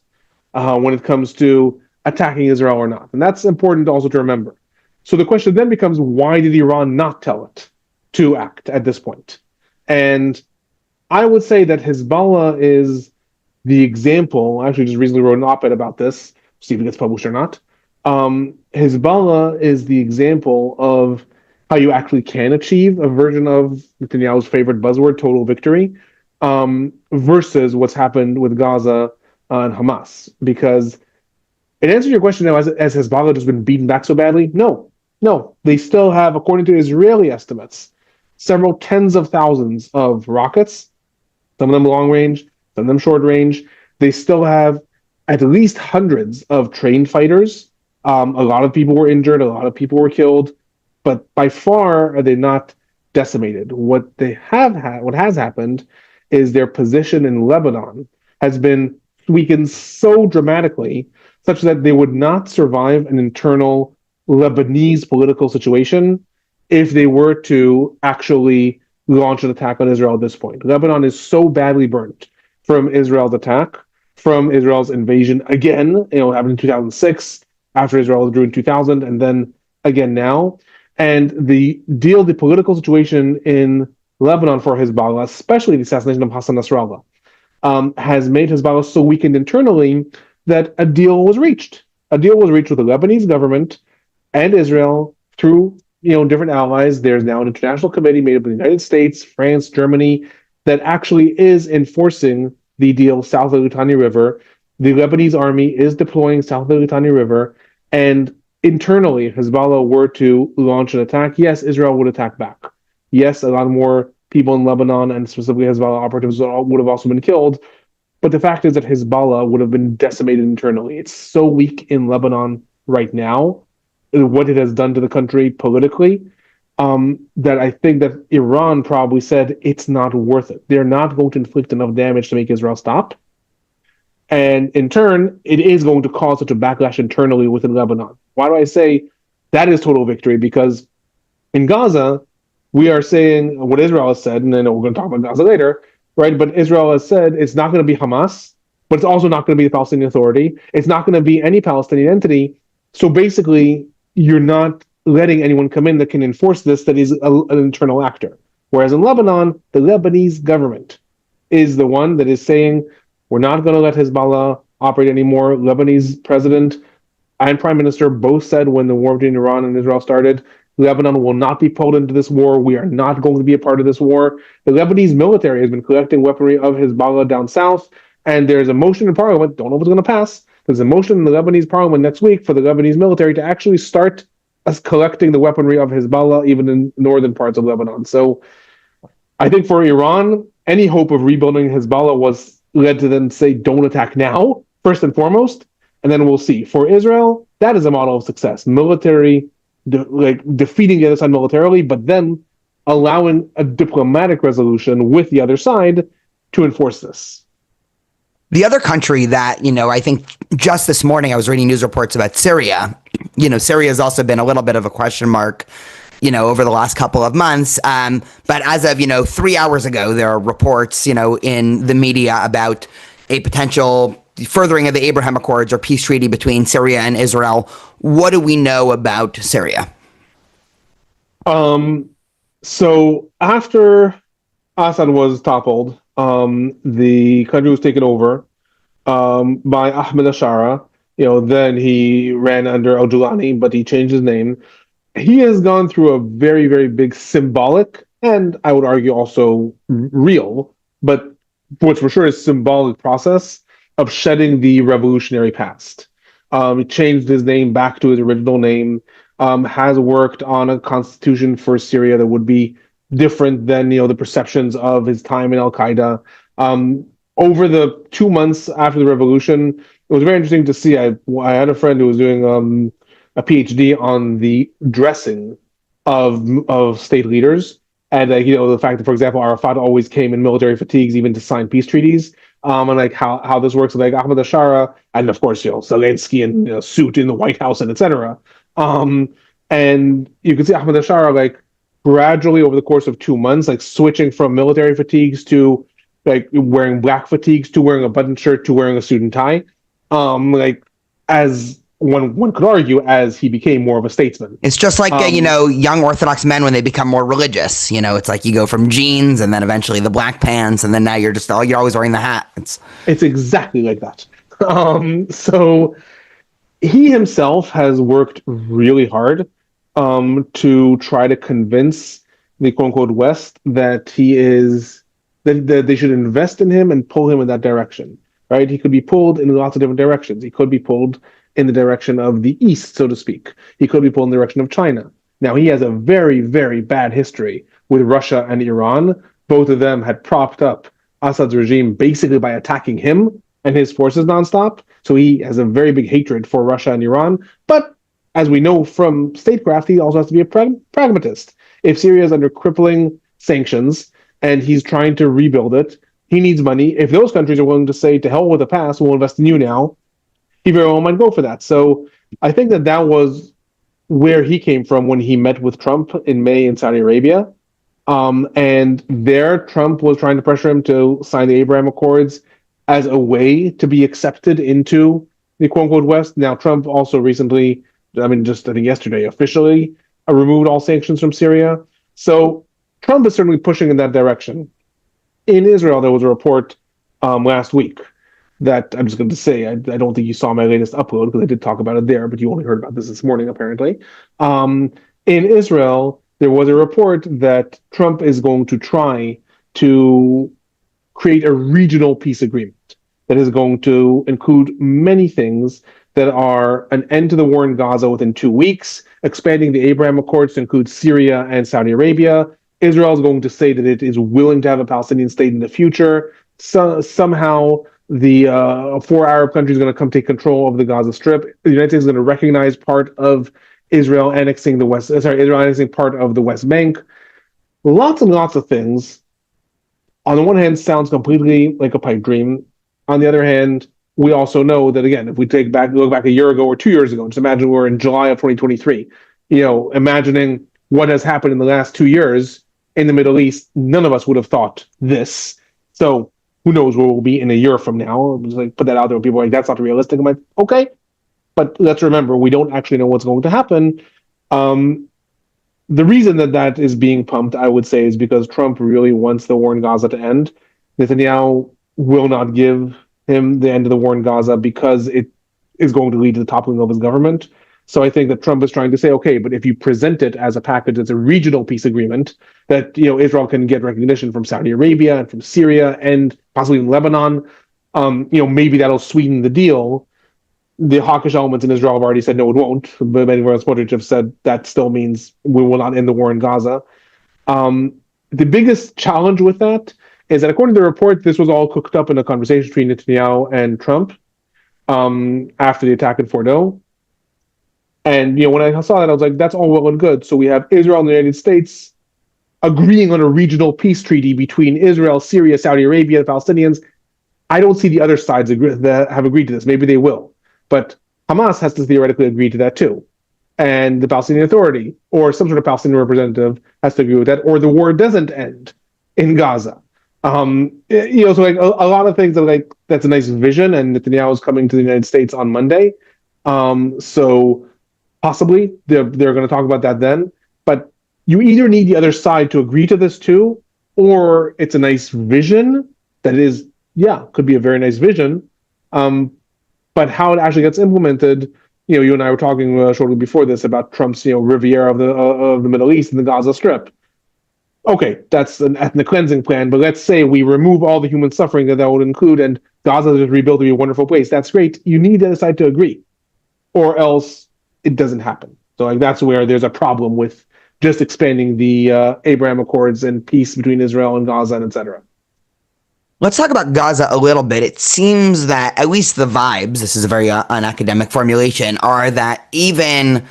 when it comes to attacking Israel or not. And that's important also to remember. So the question then becomes, why did Iran not tell it to act at this point? And I would say that Hezbollah is the example. I actually just recently wrote an op-ed about this, see if it gets published or not. Hezbollah is the example of how you actually can achieve a version of Netanyahu's favorite buzzword, total victory, versus what's happened with Gaza and Hamas. Because in answer to your question now, has Hezbollah just been beaten back so badly? No, no. They still have, according to Israeli estimates, several tens of thousands of rockets, some of them long range, some of them short range. They still have at least hundreds of trained fighters. A lot of people were injured, a lot of people were killed, but by far are they not decimated. What has happened is their position in Lebanon has been weakened so dramatically such that they would not survive an internal Lebanese political situation if they were to actually launch an attack on Israel at this point. Lebanon is so badly burnt from Israel's attack, from Israel's invasion again, happened in 2006, after Israel withdrew in 2000, and then again now. And the political situation in Lebanon for Hezbollah, especially the assassination of Hassan Nasrallah, has made Hezbollah so weakened internally that a deal was reached. A deal was reached with the Lebanese government and Israel through different allies. There's now an international committee made up of the United States, France, Germany, that actually is enforcing the deal south of the Litani River. The Lebanese army is deploying south of the Litani River, and internally, if Hezbollah were to launch an attack, yes, Israel would attack back. Yes, a lot more people in Lebanon and specifically Hezbollah operatives would have also been killed. But the fact is that Hezbollah would have been decimated internally. It's so weak in Lebanon right now, what it has done to the country politically, that I think that Iran probably said it's not worth it. They're not going to inflict enough damage to make Israel stop. And in turn, it is going to cause such a backlash internally within Lebanon. Why do I say that is total victory? Because in Gaza, we are saying what Israel has said, and I know we're going to talk about Gaza later, right? But Israel has said it's not going to be Hamas, but it's also not going to be the Palestinian Authority. It's not going to be any Palestinian entity. So basically, you're not letting anyone come in that can enforce this that is an internal actor. Whereas in Lebanon, the Lebanese government is the one that is saying, we're not going to let Hezbollah operate anymore. Lebanese president and prime minister both said when the war between Iran and Israel started, Lebanon will not be pulled into this war. We are not going to be a part of this war. The Lebanese military has been collecting weaponry of Hezbollah down south, and there's a motion in parliament, don't know if it's going to pass, there's a motion in the Lebanese parliament next week for the Lebanese military to actually start collecting the weaponry of Hezbollah even in northern parts of Lebanon. So I think for Iran, any hope of rebuilding Hezbollah was led to them say, don't attack now, first and foremost, and then we'll see. For Israel, that is a model of success. Military, defeating the other side militarily, but then allowing a diplomatic resolution with the other side to enforce this. The other country that, I think just this morning I was reading news reports about Syria. Syria has also been a little bit of a question mark, over the last couple of months. But as of, 3 hours ago, there are reports, in the media about a potential furthering of the Abraham Accords or peace treaty between Syria and Israel. What do we know about Syria? So after Assad was toppled, the country was taken over by Ahmed Ashara. Then he ran under Al-Julani, but he changed his name. He has gone through a very, very big symbolic, and I would argue also real, but what's for sure is symbolic process of shedding the revolutionary past. He changed his name back to his original name, has worked on a constitution for Syria that would be different than the perceptions of his time in Al-Qaeda. Over the 2 months after the revolution, it was very interesting to see. I had a friend who was doing a PhD on the dressing of state leaders, and the fact that, for example, Arafat always came in military fatigues even to sign peace treaties, and how this works, like Ahmed Ashara, and of course Zelensky in suit in the White House and etc. And And you can see Ahmed Ashara like gradually over the course of 2 months, like switching from military fatigues to like wearing black fatigues to wearing a button shirt to wearing a suit and tie. Like as one could argue, as he became more of a statesman. It's just like, young Orthodox men when they become more religious. It's like you go from jeans and then eventually the black pants, and then now you're always wearing the hat. It's exactly like that. So he himself has worked really hard to try to convince the quote unquote West that that they should invest in him and pull him in that direction. Right? He could be pulled in lots of different directions. He could be pulled in the direction of the East, so to speak. He could be pulled in the direction of China. Now, he has a very, very bad history with Russia and Iran. Both of them had propped up Assad's regime basically by attacking him and his forces nonstop. So he has a very big hatred for Russia and Iran. But as we know from statecraft, he also has to be a pragmatist. If Syria is under crippling sanctions and he's trying to rebuild it, he needs money. If those countries are willing to say, to hell with the past, we'll invest in you now, he very well might go for that. So I think that was where he came from when he met with Trump in May in Saudi Arabia. And there, Trump was trying to pressure him to sign the Abraham Accords as a way to be accepted into the quote-unquote West. Now, Trump also recently, I think yesterday, officially removed all sanctions from Syria. So Trump is certainly pushing in that direction. In Israel, there was a report last week that I'm just going to say, I don't think you saw my latest upload because I did talk about it there, but you only heard about this morning, apparently. In Israel, there was a report that Trump is going to try to create a regional peace agreement that is going to include many things that are an end to the war in Gaza within 2 weeks, expanding the Abraham Accords to include Syria and Saudi Arabia. Israel is going to say that it is willing to have a Palestinian state in the future. So somehow the 4 Arab countries are going to come take control of the Gaza Strip. The United States is going to recognize part of Israel annexing Israel annexing part of the West Bank. Lots and lots of things. On the one hand, sounds completely like a pipe dream. On the other hand, we also know that, again, if we look back a year ago or 2 years ago, just imagine we're in July of 2023, imagining what has happened in the last 2 years in the Middle East, none of us would have thought this. So who knows where we'll be in a year from now? Just like put that out there when people are like, that's not realistic. I'm like, okay. But let's remember, we don't actually know what's going to happen. The reason that is being pumped, I would say, is because Trump really wants the war in Gaza to end. Netanyahu will not give him the end of the war in Gaza because it is going to lead to the toppling of his government. So I think that Trump is trying to say, okay, but if you present it as a package that's a regional peace agreement, that Israel can get recognition from Saudi Arabia and from Syria and possibly in Lebanon, maybe that'll sweeten the deal. The hawkish elements in Israel have already said no, it won't. But many of our supporters have said that still means we will not end the war in Gaza. The biggest challenge with that is that, according to the report, this was all cooked up in a conversation between Netanyahu and Trump after the attack in Fordo. And when I saw that, I was like, that's all well and good. So we have Israel and the United States agreeing on a regional peace treaty between Israel, Syria, Saudi Arabia, the Palestinians. I don't see the other sides that have agreed to this. Maybe they will. But Hamas has to theoretically agree to that too. And the Palestinian Authority or some sort of Palestinian representative has to agree with that, or the war doesn't end in Gaza. So like a lot of things that's a nice vision, and Netanyahu is coming to the United States on Monday. So possibly they're going to talk about that then. But you either need the other side to agree to this too, or it's a nice vision that is, could be a very nice vision. But how it actually gets implemented, you and I were talking shortly before this about Trump's, Riviera of the Middle East and the Gaza Strip. Okay, that's an ethnic cleansing plan, but let's say we remove all the human suffering that would include, and Gaza is rebuilt to be a wonderful place. That's great. You need the other side to agree, or else it doesn't happen. So that's where there's a problem with just expanding the Abraham Accords and peace between Israel and Gaza, and etc. Let's talk about Gaza a little bit. It seems that, at least the vibes, this is a very unacademic formulation, are that even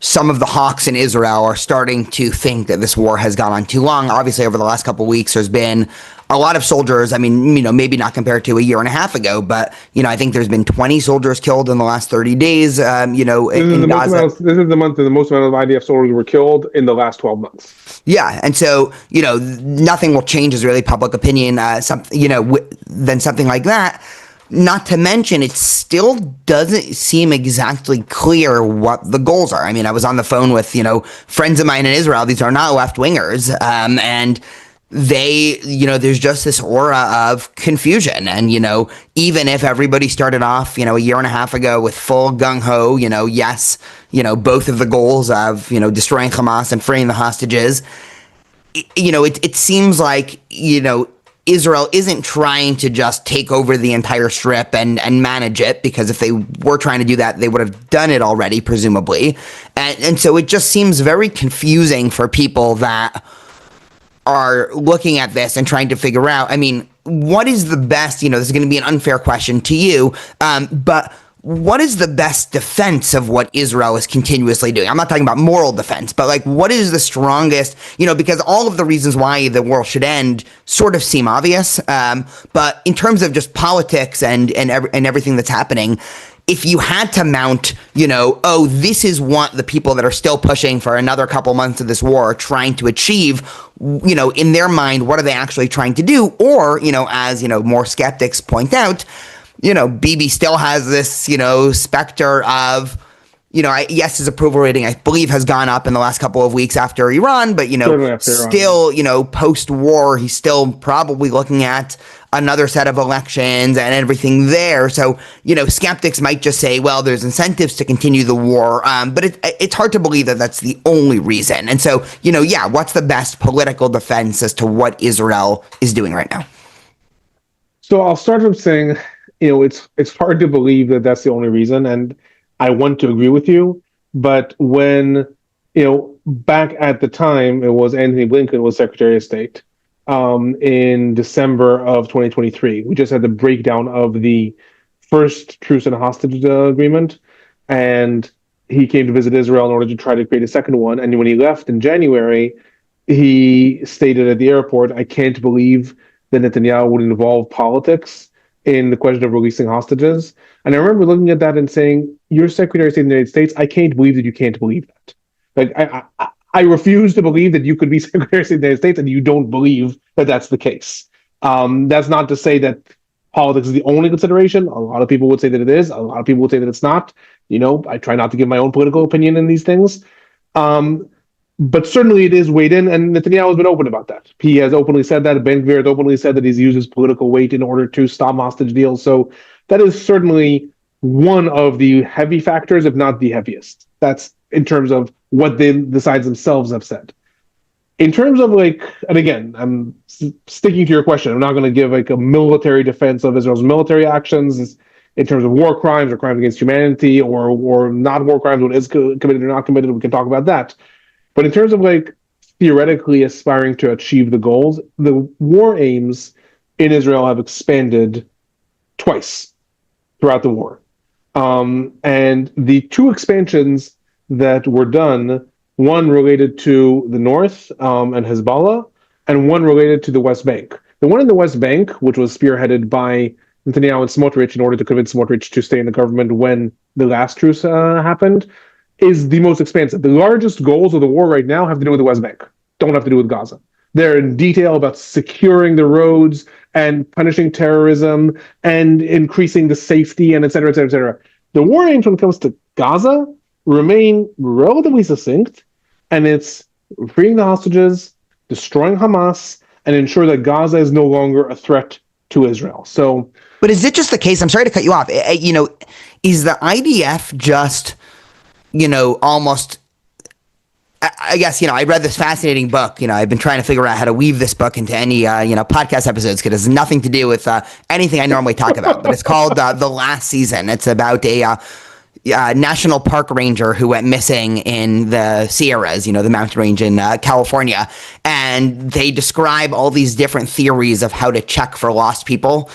some of the hawks in Israel are starting to think that this war has gone on too long. Obviously, over the last couple of weeks, there's been a lot of soldiers, I mean, maybe not compared to a year and a half ago, but, I think there's been 20 soldiers killed in the last 30 days, in Gaza. This is the month that the most amount of IDF soldiers were killed in the last 12 months. Yeah, and so nothing will change Israeli public opinion. Then something like that. Not to mention, it still doesn't seem exactly clear what the goals are. I mean, I was on the phone with friends of mine in Israel. These are not left wingers, and they, there's just this aura of confusion. And, even if everybody started off, a year and a half ago with full gung ho, yes, both of the goals of, destroying Hamas and freeing the hostages, it seems like, Israel isn't trying to just take over the entire strip and manage it, because if they were trying to do that, they would have done it already, presumably. And so it just seems very confusing for people that are looking at this and trying to figure out, I mean, what is the best, this is going to be an unfair question to you, but what is the best defense of what Israel is continuously doing? I'm not talking about moral defense, but like, what is the strongest, because all of the reasons why the war should end sort of seem obvious. But in terms of just politics and everything that's happening, if you had to mount, this is what the people that are still pushing for another couple months of this war are trying to achieve, in their mind, what are they actually trying to do? Or, as, more skeptics point out, Bibi still has this, specter of, yes, his approval rating, I believe, has gone up in the last couple of weeks after Iran, but, still, post-war, he's still probably looking at another set of elections and everything there. So, skeptics might just say, well, there's incentives to continue the war, but it's hard to believe that that's the only reason. And so, what's the best political defense as to what Israel is doing right now? So I'll start from saying, it's hard to believe that that's the only reason, and I want to agree with you. But when, back at the time, it was Anthony Blinken was Secretary of State in December of 2023. We just had the breakdown of the first truce and hostage agreement, and he came to visit Israel in order to try to create a second one. And when he left in January, he stated at the airport, "I can't believe that Netanyahu would involve politics in the question of releasing hostages." And I remember looking at that and saying, "You're Secretary of State of the United States. I can't believe that you can't believe that. Like, I refuse to believe that you could be Secretary of State of the United States and you don't believe that that's the case." That's not to say that politics is the only consideration. A lot of people would say that it is. A lot of people would say that it's not. I try not to give my own political opinion in these things. But certainly it is weighed in, and Netanyahu has been open about that. He has openly said that. Ben Gvir has openly said that he's used his political weight in order to stop hostage deals. So that is certainly one of the heavy factors, if not the heaviest. That's in terms of what the sides themselves have said. In terms of and again, I'm sticking to your question. I'm not going to give a military defense of Israel's military actions in terms of war crimes or crimes against humanity or not war crimes, what is committed or not committed. We can talk about that. But in terms of theoretically aspiring to achieve the goals, the war aims in Israel have expanded twice throughout the war. And the two expansions that were done, one related to the north and Hezbollah, and one related to the West Bank. The one in the West Bank, which was spearheaded by Netanyahu and Smotrich in order to convince Smotrich to stay in the government when the last truce happened, is the most expansive. The largest goals of the war right now have to do with the West Bank, don't have to do with Gaza. They're in detail about securing the roads and punishing terrorism and increasing the safety and et cetera, et cetera, et cetera. The war aims when it comes to Gaza remain relatively succinct, and it's freeing the hostages, destroying Hamas, and ensure that Gaza is no longer a threat to Israel. So, but is it just the case? I'm sorry to cut you off. Is the IDF just almost, I guess, I read this fascinating book. I've been trying to figure out how to weave this book into any, podcast episodes, because it has nothing to do with anything I normally talk about. But it's called The Last Season. It's about a national park ranger who went missing in the Sierras, the mountain range in California. And they describe all these different theories of how to check for lost people,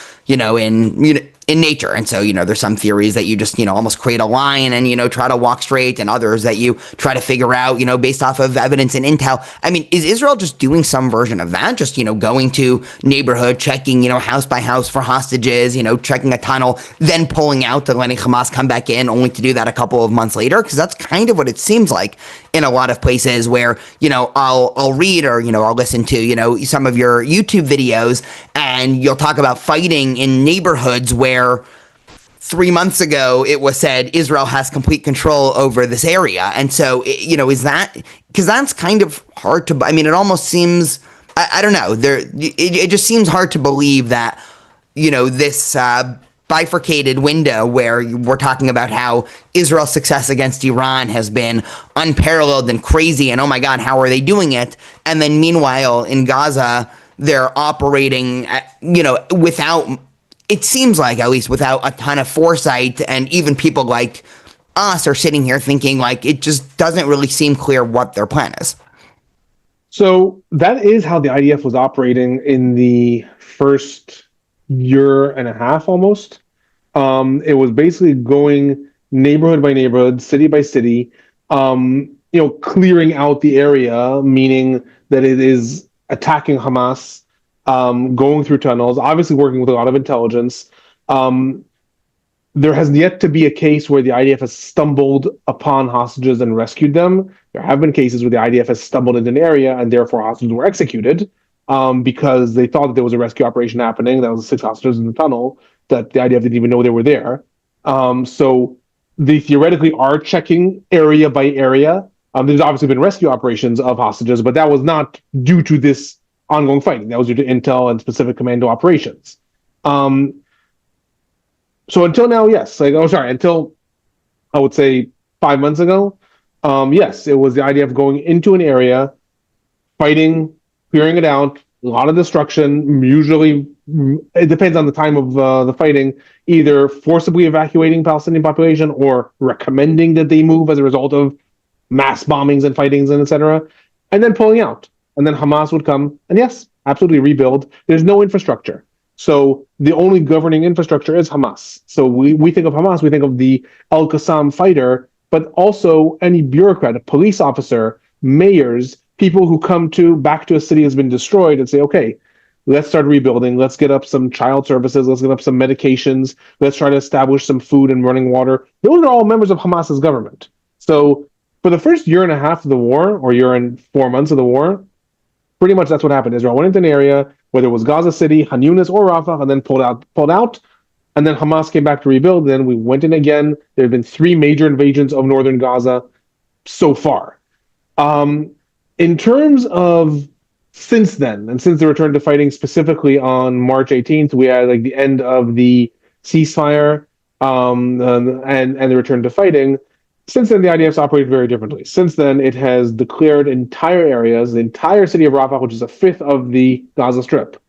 in nature. And so, there's some theories that you just, almost create a line and, try to walk straight, and others that you try to figure out, based off of evidence and intel. I mean, is Israel just doing some version of that? Just, going to neighborhood, checking, house by house for hostages, checking a tunnel, then pulling out to letting Hamas come back in, only to do that a couple of months later? Because that's kind of what it seems like in a lot of places where, I'll read or, I'll listen to, some of your YouTube videos, and you'll talk about fighting in neighborhoods where 3 months ago it was said Israel has complete control over this area. And so, is that, because that's kind of hard to, I mean, it almost seems, I don't know, it just seems hard to believe that, this bifurcated window where we're talking about how Israel's success against Iran has been unparalleled and crazy, and oh my God, how are they doing it? And then meanwhile in Gaza, they're operating, without, it seems like, at least without a ton of foresight, and even people like us are sitting here thinking like it just doesn't really seem clear what their plan is. So that is how the IDF was operating in the first year and a half almost. It was basically going neighborhood by neighborhood, city by city, clearing out the area, meaning that it is attacking Hamas, going through tunnels, obviously working with a lot of intelligence. There has yet to be a case where the IDF has stumbled upon hostages and rescued them. There have been cases where the IDF has stumbled into an area and therefore hostages were executed, because they thought that there was a rescue operation happening. That was 6 hostages in the tunnel that the IDF didn't even know they were there. So they theoretically are checking area by area. There's obviously been rescue operations of hostages, but that was not due to this ongoing fighting. That was due to intel and specific commando operations. So until now, yes. Until I would say 5 months ago, yes, it was the IDF going into an area, fighting, clearing it out, a lot of destruction. Usually, it depends on the time of the fighting, either forcibly evacuating Palestinian population or recommending that they move as a result of mass bombings and fightings and etc., and then pulling out. And then Hamas would come and, yes, absolutely rebuild. There's no infrastructure. So the only governing infrastructure is Hamas. So we think of Hamas, we think of the Al-Qassam fighter, but also any bureaucrat, a police officer, mayors, people who come back to a city that's been destroyed and say, okay, let's start rebuilding. Let's get up some child services. Let's get up some medications. Let's try to establish some food and running water. Those are all members of Hamas's government. So for the first year and a half of the war, or year and 4 months of the war, pretty much that's what happened. Israel went into an area, whether it was Gaza City, Han Yunis, or Rafah, and then pulled out. And then Hamas came back to rebuild. Then we went in again. There have been 3 major invasions of northern Gaza so far. In terms of since then, and since the return to fighting specifically on March 18th, we had the end of the ceasefire, and the return to fighting. Since then, the IDF's operated very differently. Since then, it has declared entire areas, the entire city of Rafah, which is a fifth of the Gaza Strip,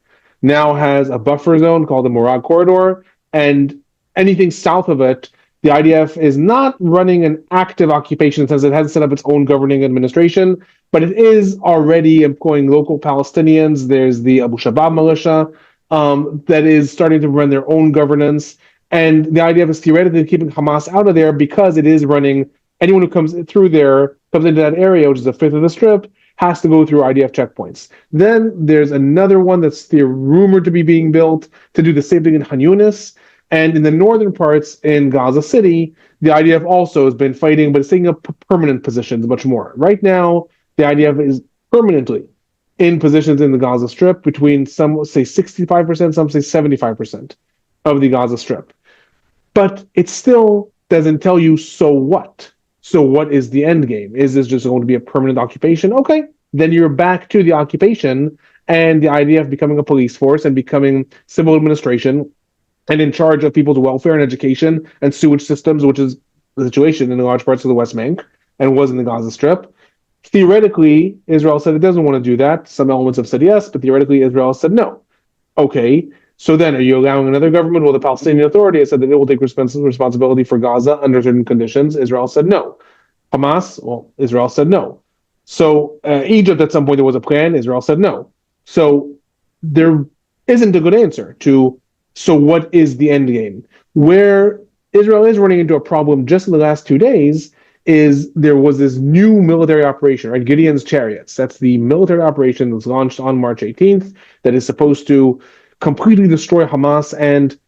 now has a buffer zone called the Murad Corridor, and anything south of it, the IDF is not running an active occupation since it hasn't set up its own governing administration, but it is already employing local Palestinians. There's the Abu Shabab militia that is starting to run their own governance. And the IDF is theoretically keeping Hamas out of there because it is running, anyone who comes into that area, which is a fifth of the strip, has to go through IDF checkpoints. Then there's another one that's rumored to be being built to do the same thing in Han Yunis. And in the northern parts in Gaza City, the IDF also has been fighting, but it's taking up permanent positions much more. Right now, the IDF is permanently in positions in the Gaza Strip between some say 65%, some say 75% of the Gaza Strip. But it still doesn't tell you, so what? So what is the end game? Is this just going to be a permanent occupation? Okay, then you're back to the occupation and the IDF becoming a police force and becoming civil administration and in charge of people's welfare and education and sewage systems, which is the situation in large parts of the West Bank and was in the Gaza Strip. Theoretically, Israel said it doesn't want to do that. Some elements have said yes, but theoretically, Israel said no. Okay, so then are you allowing another government? Well, the Palestinian Authority has said that it will take responsibility for Gaza under certain conditions. Israel said no. Hamas, well, Israel said no. So Egypt, at some point, there was a plan. Israel said no. So there isn't a good answer to So what is the end game? Where Israel is running into a problem just in the last 2 days is there was this new military operation, right? Gideon's Chariots. That's the military operation that was launched on March 18th that is supposed to completely destroy Hamas and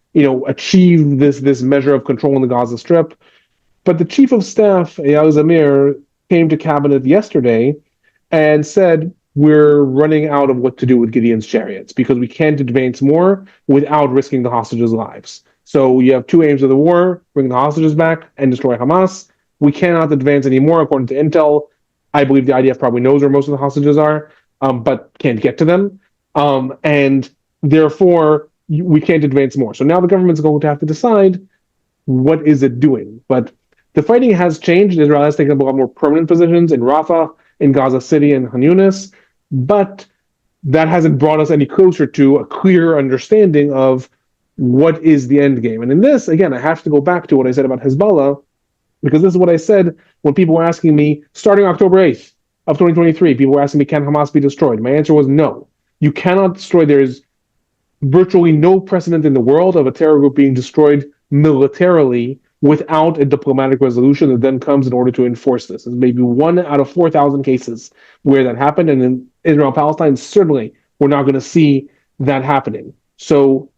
achieve this measure of control in the Gaza Strip. But the chief of staff, Eyal Zamir, came to cabinet yesterday and said, we're running out of what to do with Gideon's Chariots because we can't advance more without risking the hostages' lives. So you have two aims of the war: bring the hostages back and destroy Hamas. We cannot advance anymore, according to intel. I believe the IDF probably knows where most of the hostages are, but can't get to them. And therefore, we can't advance more. So now the government's going to have to decide what is it doing. But the fighting has changed. Israel has taken up a lot more permanent positions in Rafah, in Gaza City, and Han Yunis, but that hasn't brought us any closer to a clear understanding of what is the end game. And in this, again, I have to go back to what I said about Hezbollah, because this is what I said when people were asking me, starting October 8th of 2023, people were asking me, can Hamas be destroyed? My answer was no. You cannot destroy. There is virtually no precedent in the world of a terror group being destroyed militarily without a diplomatic resolution that then comes in order to enforce this. It's maybe 1 out of 4,000 cases where that happened, and in Israel-Palestine, certainly we're not going to see that happening. So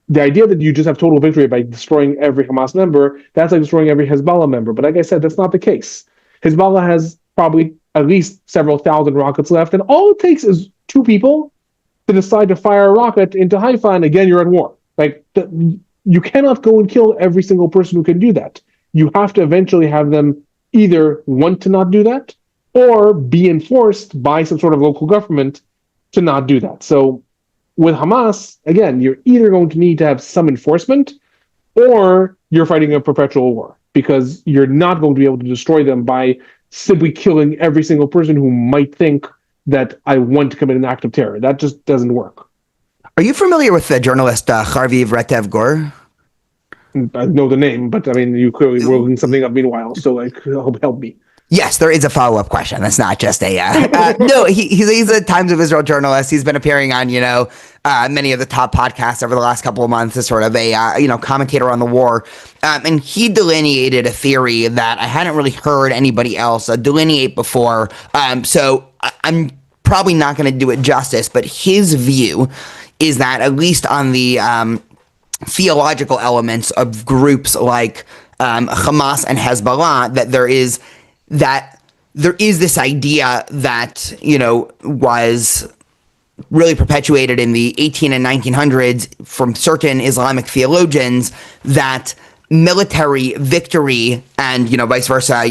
the idea that you just have total victory by destroying every Hamas member, that's like destroying every Hezbollah member. But like I said, that's not the case. Hezbollah has probably at least several thousand rockets left, and all it takes is two people to decide to fire a rocket into Haifa, and again, you're at war. You cannot go and kill every single person who can do that. You have to eventually have them either want to not do that or be enforced by some sort of local government to not do that. So with Hamas, again, you're either going to need to have some enforcement or you're fighting a perpetual war because you're not going to be able to destroy them by simply killing every single person who might think that I want to commit an act of terror. That just doesn't work. Are you familiar with the journalist Harvey Vretev Gur? I know the name, but I mean, you clearly were looking something up meanwhile, so help me. Yes, there is a follow-up question. That's not just a no. He's a Times of Israel journalist. He's been appearing on many of the top podcasts over the last couple of months as sort of a commentator on the war, and he delineated a theory that I hadn't really heard anybody else delineate before. So I'm probably not going to do it justice, but his view is that at least on the theological elements of groups like Hamas and Hezbollah, that there is this idea that was really perpetuated in the 18 and 1900s from certain Islamic theologians that military victory and vice versa,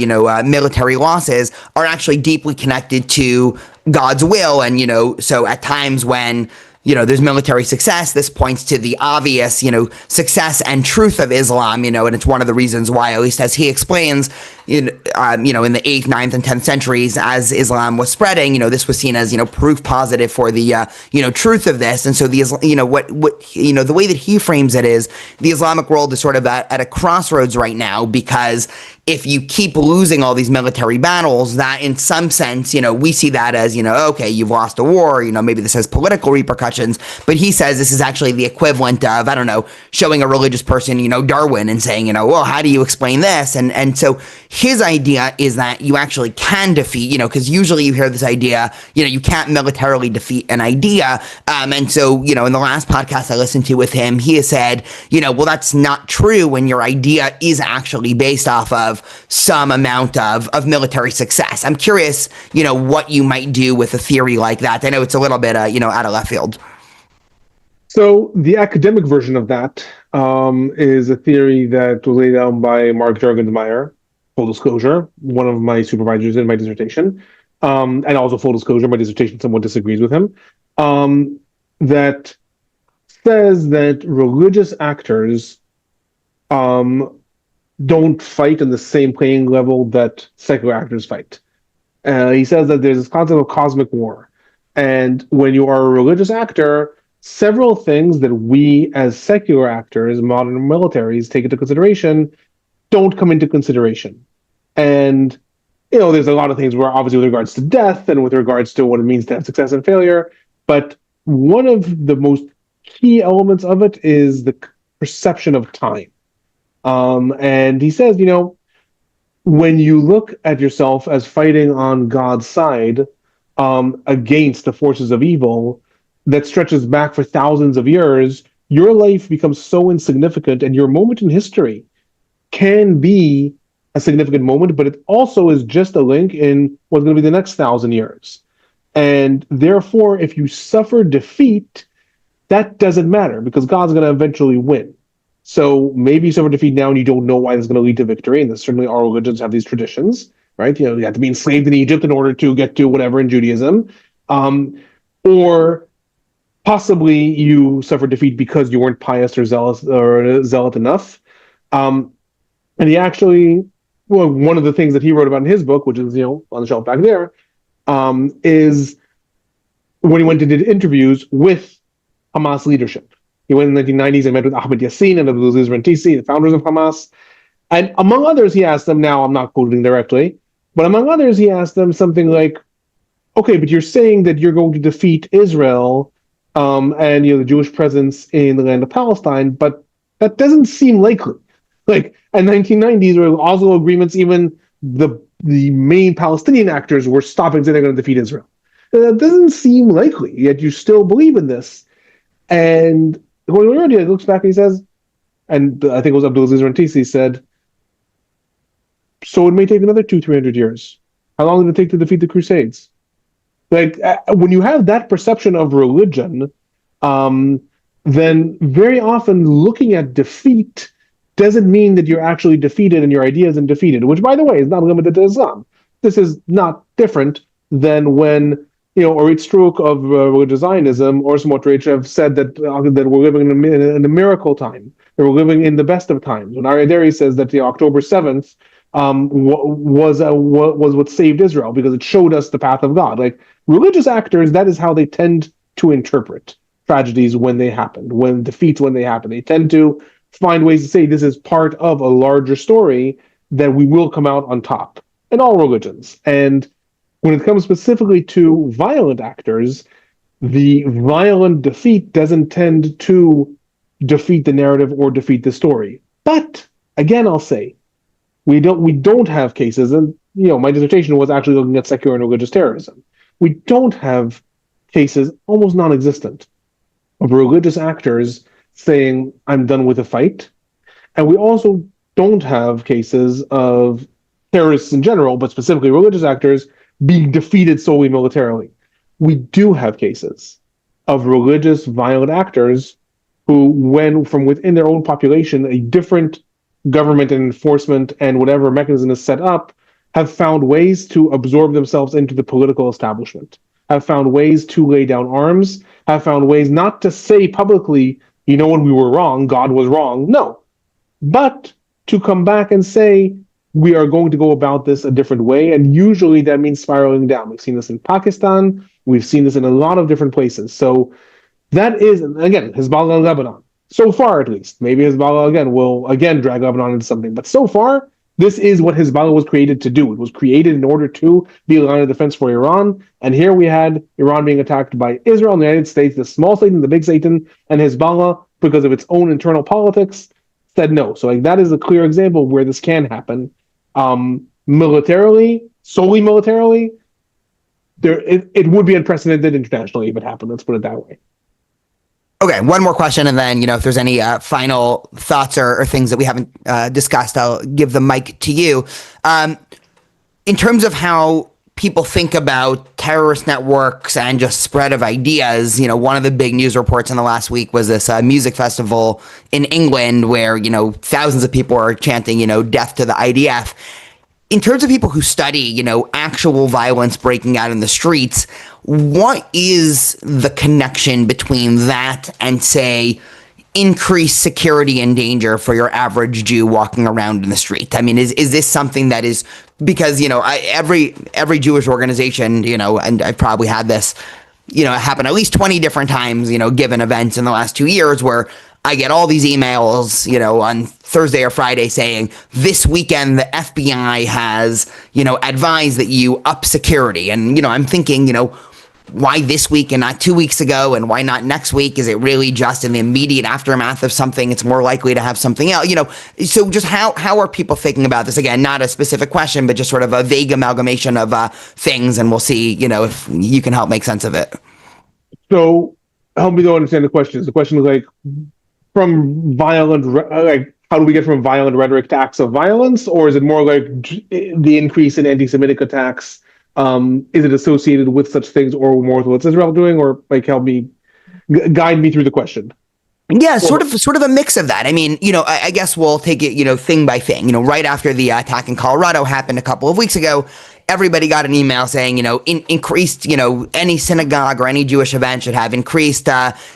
military losses are actually deeply connected to God's will, and so at times when there's military success, this points to the obvious, success and truth of Islam, and it's one of the reasons why, at least as he explains, in the 8th, 9th, and 10th centuries, as Islam was spreading, this was seen as, proof positive for the, truth of this. And so the way that he frames it is the Islamic world is sort of at a crossroads right now, because if you keep losing all these military battles, that in some sense, we see that as, okay, you've lost a war, maybe this has political repercussions, but he says this is actually the equivalent of, I don't know, showing a religious person, Darwin and saying, well, how do you explain this? And so his idea is that you actually can defeat, because usually you hear this idea, you can't militarily defeat an idea. And so, in the last podcast I listened to with him, he has said, well, that's not true when your idea is actually based off of some amount of military success. I'm curious, what you might do with a theory like that. I know it's a little bit, out of left field. So the academic version of that is a theory that was laid down by Mark Juergensmeyer, full disclosure, one of my supervisors in my dissertation, and also full disclosure, my dissertation somewhat disagrees with him, that says that religious actors don't fight on the same playing level that secular actors fight. He says that there's this concept of cosmic war. And when you are a religious actor, several things that we as secular actors, modern militaries, take into consideration don't come into consideration. And, there's a lot of things where obviously with regards to death and with regards to what it means to have success and failure, but one of the most key elements of it is the perception of time. And he says, when you look at yourself as fighting on God's side against the forces of evil that stretches back for thousands of years, your life becomes so insignificant, and your moment in history can be a significant moment, but it also is just a link in what's going to be the next 1,000 years. And therefore, if you suffer defeat, that doesn't matter because God's going to eventually win. So maybe you suffer defeat now and you don't know why this is going to lead to victory. And certainly our religions have these traditions, right? You have to be enslaved in Egypt in order to get to whatever in Judaism. Or possibly you suffer defeat because you weren't pious or zealot enough. And he actually, well, one of the things that he wrote about in his book, which is on the shelf back there, is when he went and did interviews with Hamas leadership. He went in the 1990s and met with Ahmed Yassin and Abdulaziz Rantisi, the founders of Hamas. And among others, he asked them, now I'm not quoting directly, but among others, he asked them something like, okay, but you're saying that you're going to defeat Israel and the Jewish presence in the land of Palestine, but that doesn't seem likely. Like in the 1990s, or Oslo agreements, even the main Palestinian actors were stopping saying they're going to defeat Israel. That doesn't seem likely, yet you still believe in this. And when he looks back and he says, and I think it was Abdulaziz Rantisi said, so it may take another 200-300 years. How long did it take to defeat the Crusades? Like when you have that perception of religion, then very often looking at defeat doesn't mean that you're actually defeated and your idea isn't defeated, which, by the way, is not limited to Islam. This is not different than when Orit Struk of religious Zionism or Smotrich have said that we're living in a miracle time, that we're living in the best of times. When Aryeh Deri says that October 7th was what saved Israel because it showed us the path of God. Like religious actors, that is how they tend to interpret tragedies when they happen, when defeats when they happen. They tend to find ways to say this is part of a larger story that we will come out on top in all religions. And when it comes specifically to violent actors, the violent defeat doesn't tend to defeat the narrative or defeat the story. But again, I'll say we don't have cases, and my dissertation was actually looking at secular and religious terrorism. We don't have cases, almost non-existent, of religious actors saying, I'm done with the fight. And we also don't have cases of terrorists in general, but specifically religious actors, being defeated solely militarily. We do have cases of religious violent actors who, when from within their own population, a different government and enforcement and whatever mechanism is set up, have found ways to absorb themselves into the political establishment, have found ways to lay down arms, have found ways not to say publicly, when we were wrong, God was wrong. No. But to come back and say, we are going to go about this a different way. And usually that means spiraling down. We've seen this in Pakistan. We've seen this in a lot of different places. So that is, again, Hezbollah and Lebanon. So far, at least. Maybe Hezbollah will drag Lebanon into something. But so far, this is what Hezbollah was created to do. It was created in order to be a line of defense for Iran. And here we had Iran being attacked by Israel and the United States, the small Satan, the big Satan, and Hezbollah, because of its own internal politics, said no. So that is a clear example of where this can happen. Militarily, solely militarily, it would be unprecedented internationally if it happened. Let's put it that way. Okay, one more question, and then if there's any final thoughts or things that we haven't discussed, I'll give the mic to you. In terms of how people think about terrorist networks and just spread of ideas, one of the big news reports in the last week was this music festival in England where, thousands of people are chanting, death to the IDF. In terms of people who study, actual violence breaking out in the streets, what is the connection between that and, say, increased security and danger for your average Jew walking around in the street? I mean, is this something that is, because, every Jewish organization, and I've probably had this, happen at least 20 different times, given events in the last 2 years where I get all these emails, on Thursday or Friday saying this weekend the FBI has, advised that you up security. And, I'm thinking, why this week and not 2 weeks ago, and why not next week? Is it really just in the immediate aftermath of something? It's more likely to have something else, so just how are people thinking about this? Again, not a specific question, but just sort of a vague amalgamation of things, and we'll see, if you can help make sense of it. So help me to understand the question. The question is like, from how do we get from violent rhetoric to acts of violence, or is it more like the increase in anti-Semitic attacks? Is it associated with such things, or more with what's Israel doing, or like help me guide me through the question? Yeah, sort of a mix of that. I mean, I guess we'll take it, thing by thing. Right after the attack in Colorado happened a couple of weeks ago, everybody got an email saying, increased, any synagogue or any Jewish event should have increased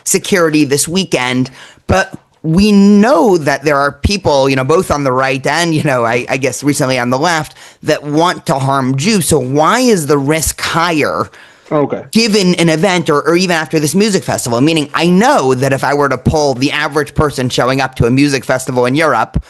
security this weekend. But we know that there are people, both on the right and, I guess recently on the left, that want to harm Jews. So why is the risk higher? Okay. Given an event or even after this music festival? Meaning, I know that if I were to poll the average person showing up to a music festival in Europe,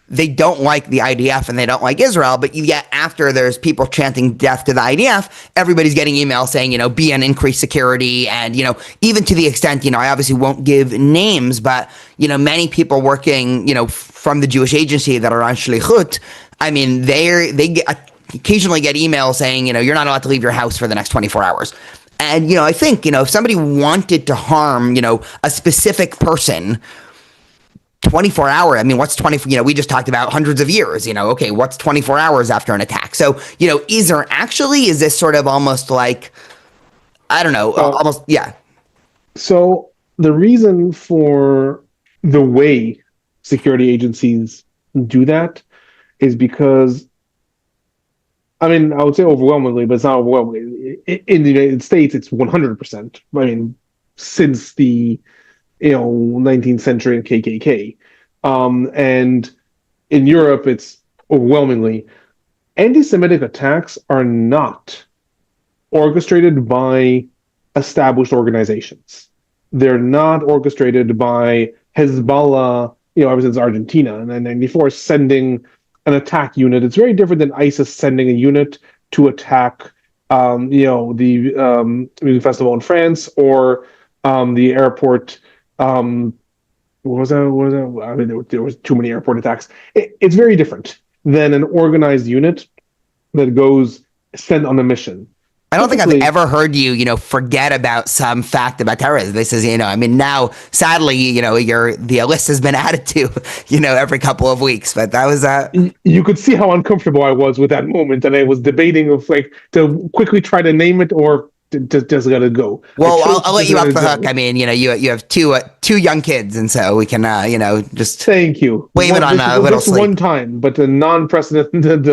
they don't like the IDF and they don't like Israel, but yet after there's people chanting death to the IDF, everybody's getting emails saying, be on increased security. And, even to the extent, I obviously won't give names, but, many people working, from the Jewish agency that are on Shlichut, I mean, they occasionally get emails saying, you're not allowed to leave your house for the next 24 hours. And, I think, if somebody wanted to harm, a specific person, 24 hour, I mean, what's 24, we just talked about hundreds of years, okay, what's 24 hours after an attack? So, is this sort of almost like, I don't know, almost, yeah. So the reason for the way security agencies do that is because, I mean, I would say overwhelmingly, but it's not overwhelmingly. In the United States, it's 100%. I mean, since the 19th century and KKK, and in Europe, it's overwhelmingly. Anti-Semitic attacks are not orchestrated by established organizations. They're not orchestrated by Hezbollah, ever since Argentina and then 94, sending an attack unit. It's very different than ISIS sending a unit to attack, the music festival in France or the airport. What was that? I mean, there was too many airport attacks. It's very different than an organized unit that goes sent on a mission. I don't think I've ever heard you, forget about some fact about terrorism. This is, I mean, now, sadly, the list has been added to, every couple of weeks. But that was you could see how uncomfortable I was with that moment, and I was debating of to quickly try to name it or just let it go. Well, I'll let you off the hook. I mean, you have two young kids, and so we can, just thank you. Blame it on little this sleep. One time, but a non-precedented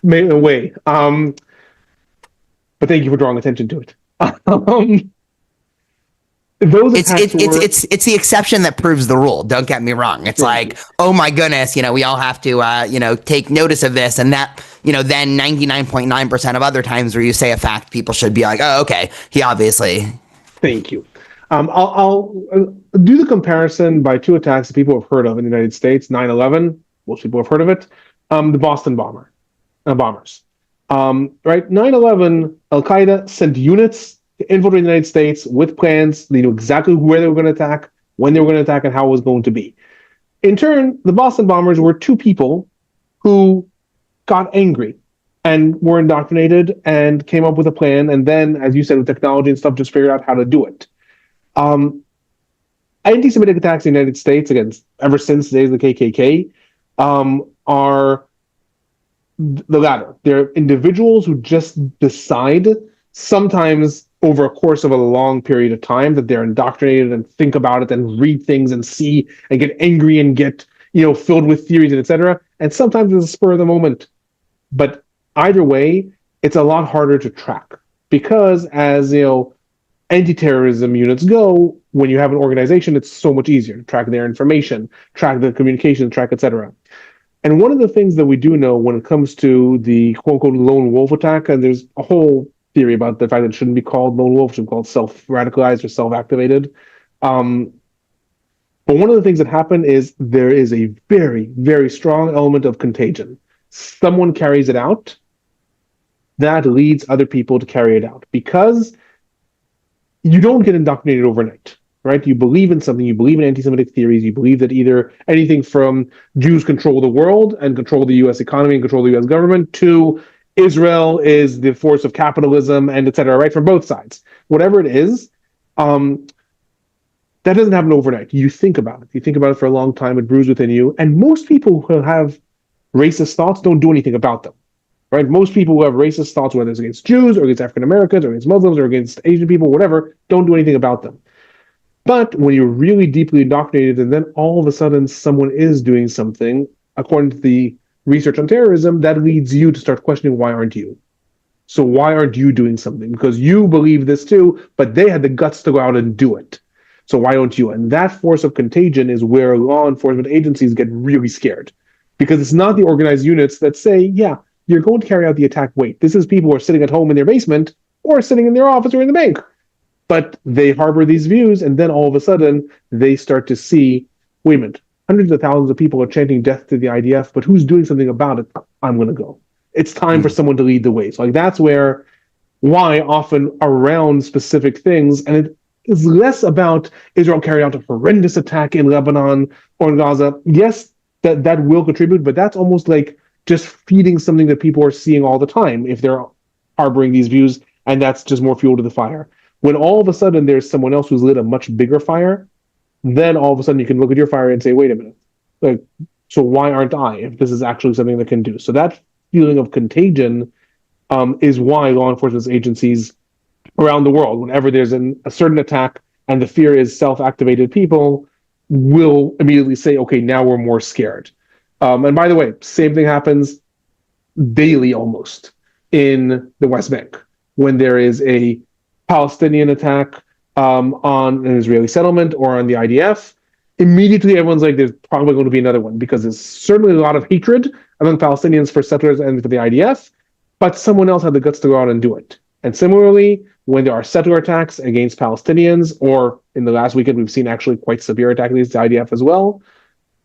way. But thank you for drawing attention to it. It's the exception that proves the rule. Don't get me wrong. It's like, oh my goodness, we all have to, take notice of this, and that, then 99.9% of other times where you say a fact, people should be like, oh, okay, he obviously. Thank you. I'll do the comparison by two attacks that people have heard of in the United States. 9/11, most people have heard of it. The Boston bombers. Right, 9/11, Al Qaeda sent units to infiltrate the United States with plans. They knew exactly where they were going to attack, when they were going to attack, and how it was going to be. In turn, the Boston bombers were two people who got angry and were indoctrinated and came up with a plan. And then, as you said, with technology and stuff, just figured out how to do it. Anti-Semitic attacks in the United States, again, ever since the days of the KKK, are the latter. They're individuals who just decide, sometimes over a course of a long period of time, that they're indoctrinated and think about it and read things and see and get angry and get, filled with theories and etc. And sometimes it's a spur of the moment. But either way, it's a lot harder to track because, as anti-terrorism units go, when you have an organization, it's so much easier to track their information, track the communication, track etc. And one of the things that we do know when it comes to the quote-unquote lone wolf attack, and there's a whole theory about the fact that it shouldn't be called lone wolf, it should be called self-radicalized or self-activated. But one of the things that happened is there is a very, very strong element of contagion. Someone carries it out, that leads other people to carry it out. Because you don't get indoctrinated overnight, right? You believe in something, you believe in anti-Semitic theories, you believe that either anything from Jews control the world and control the US economy and control the US government to Israel is the force of capitalism and et cetera, right? From both sides. Whatever it is, um, that doesn't happen overnight. You think about it. You think about it for a long time, it brews within you. And most people who have racist thoughts don't do anything about them, right? Most people who have racist thoughts, whether it's against Jews or against African Americans or against Muslims or against Asian people, whatever, don't do anything about them. But when you're really deeply indoctrinated and then all of a sudden someone is doing something, according to the research on terrorism, that leads you to start questioning, why aren't you? So why aren't you doing something? Because you believe this too, but they had the guts to go out and do it. So why don't you? And that force of contagion is where law enforcement agencies get really scared. Because it's not the organized units that say, yeah, you're going to carry out the attack. Wait, this is people who are sitting at home in their basement or sitting in their office or in the bank. But they harbor these views, and then all of a sudden they start to see, wait a minute, hundreds of thousands of people are chanting death to the IDF, but who's doing something about it? I'm going to go. It's time for someone to lead the way. So like that's why often around specific things, and it is less about Israel carried out a horrendous attack in Lebanon or in Gaza. Yes, that will contribute, but that's almost like just feeding something that people are seeing all the time if they're harboring these views, and that's just more fuel to the fire. When all of a sudden there's someone else who's lit a much bigger fire, then all of a sudden you can look at your fire and say, wait a minute, like, so why aren't I, if this is actually something that can do? So that feeling of contagion is why law enforcement agencies around the world, whenever there's a certain attack and the fear is self-activated people, will immediately say, okay, now we're more scared. And by the way, same thing happens daily almost in the West Bank when there is a Palestinian attack on an Israeli settlement or on the IDF. Immediately everyone's like, there's probably going to be another one, because there's certainly a lot of hatred among Palestinians for settlers and for the IDF, but someone else had the guts to go out and do it. And similarly, when there are settler attacks against Palestinians, or in the last weekend, we've seen actually quite severe attacks against the IDF as well,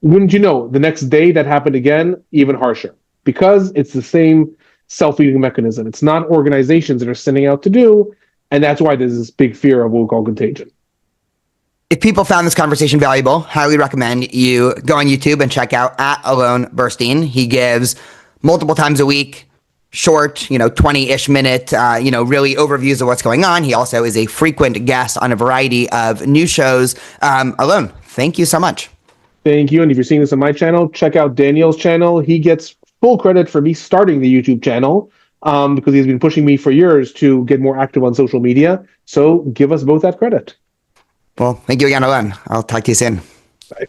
wouldn't you know, the next day that happened again, even harsher, because it's the same self-leading mechanism. It's not organizations that are sending out to do, and that's why there's this big fear of what we call contagion. If people found this conversation valuable, highly recommend you go on YouTube and check out @Alon Burstein. He gives multiple times a week, short, 20-ish minute, really overviews of what's going on. He also is a frequent guest on a variety of news shows. Alon, thank you so much. Thank you. And if you're seeing this on my channel, check out Daniel's channel. He gets full credit for me starting the YouTube channel because he's been pushing me for years to get more active on social media. So give us both that credit. Well, thank you again, Alon. I'll talk to you soon. Bye.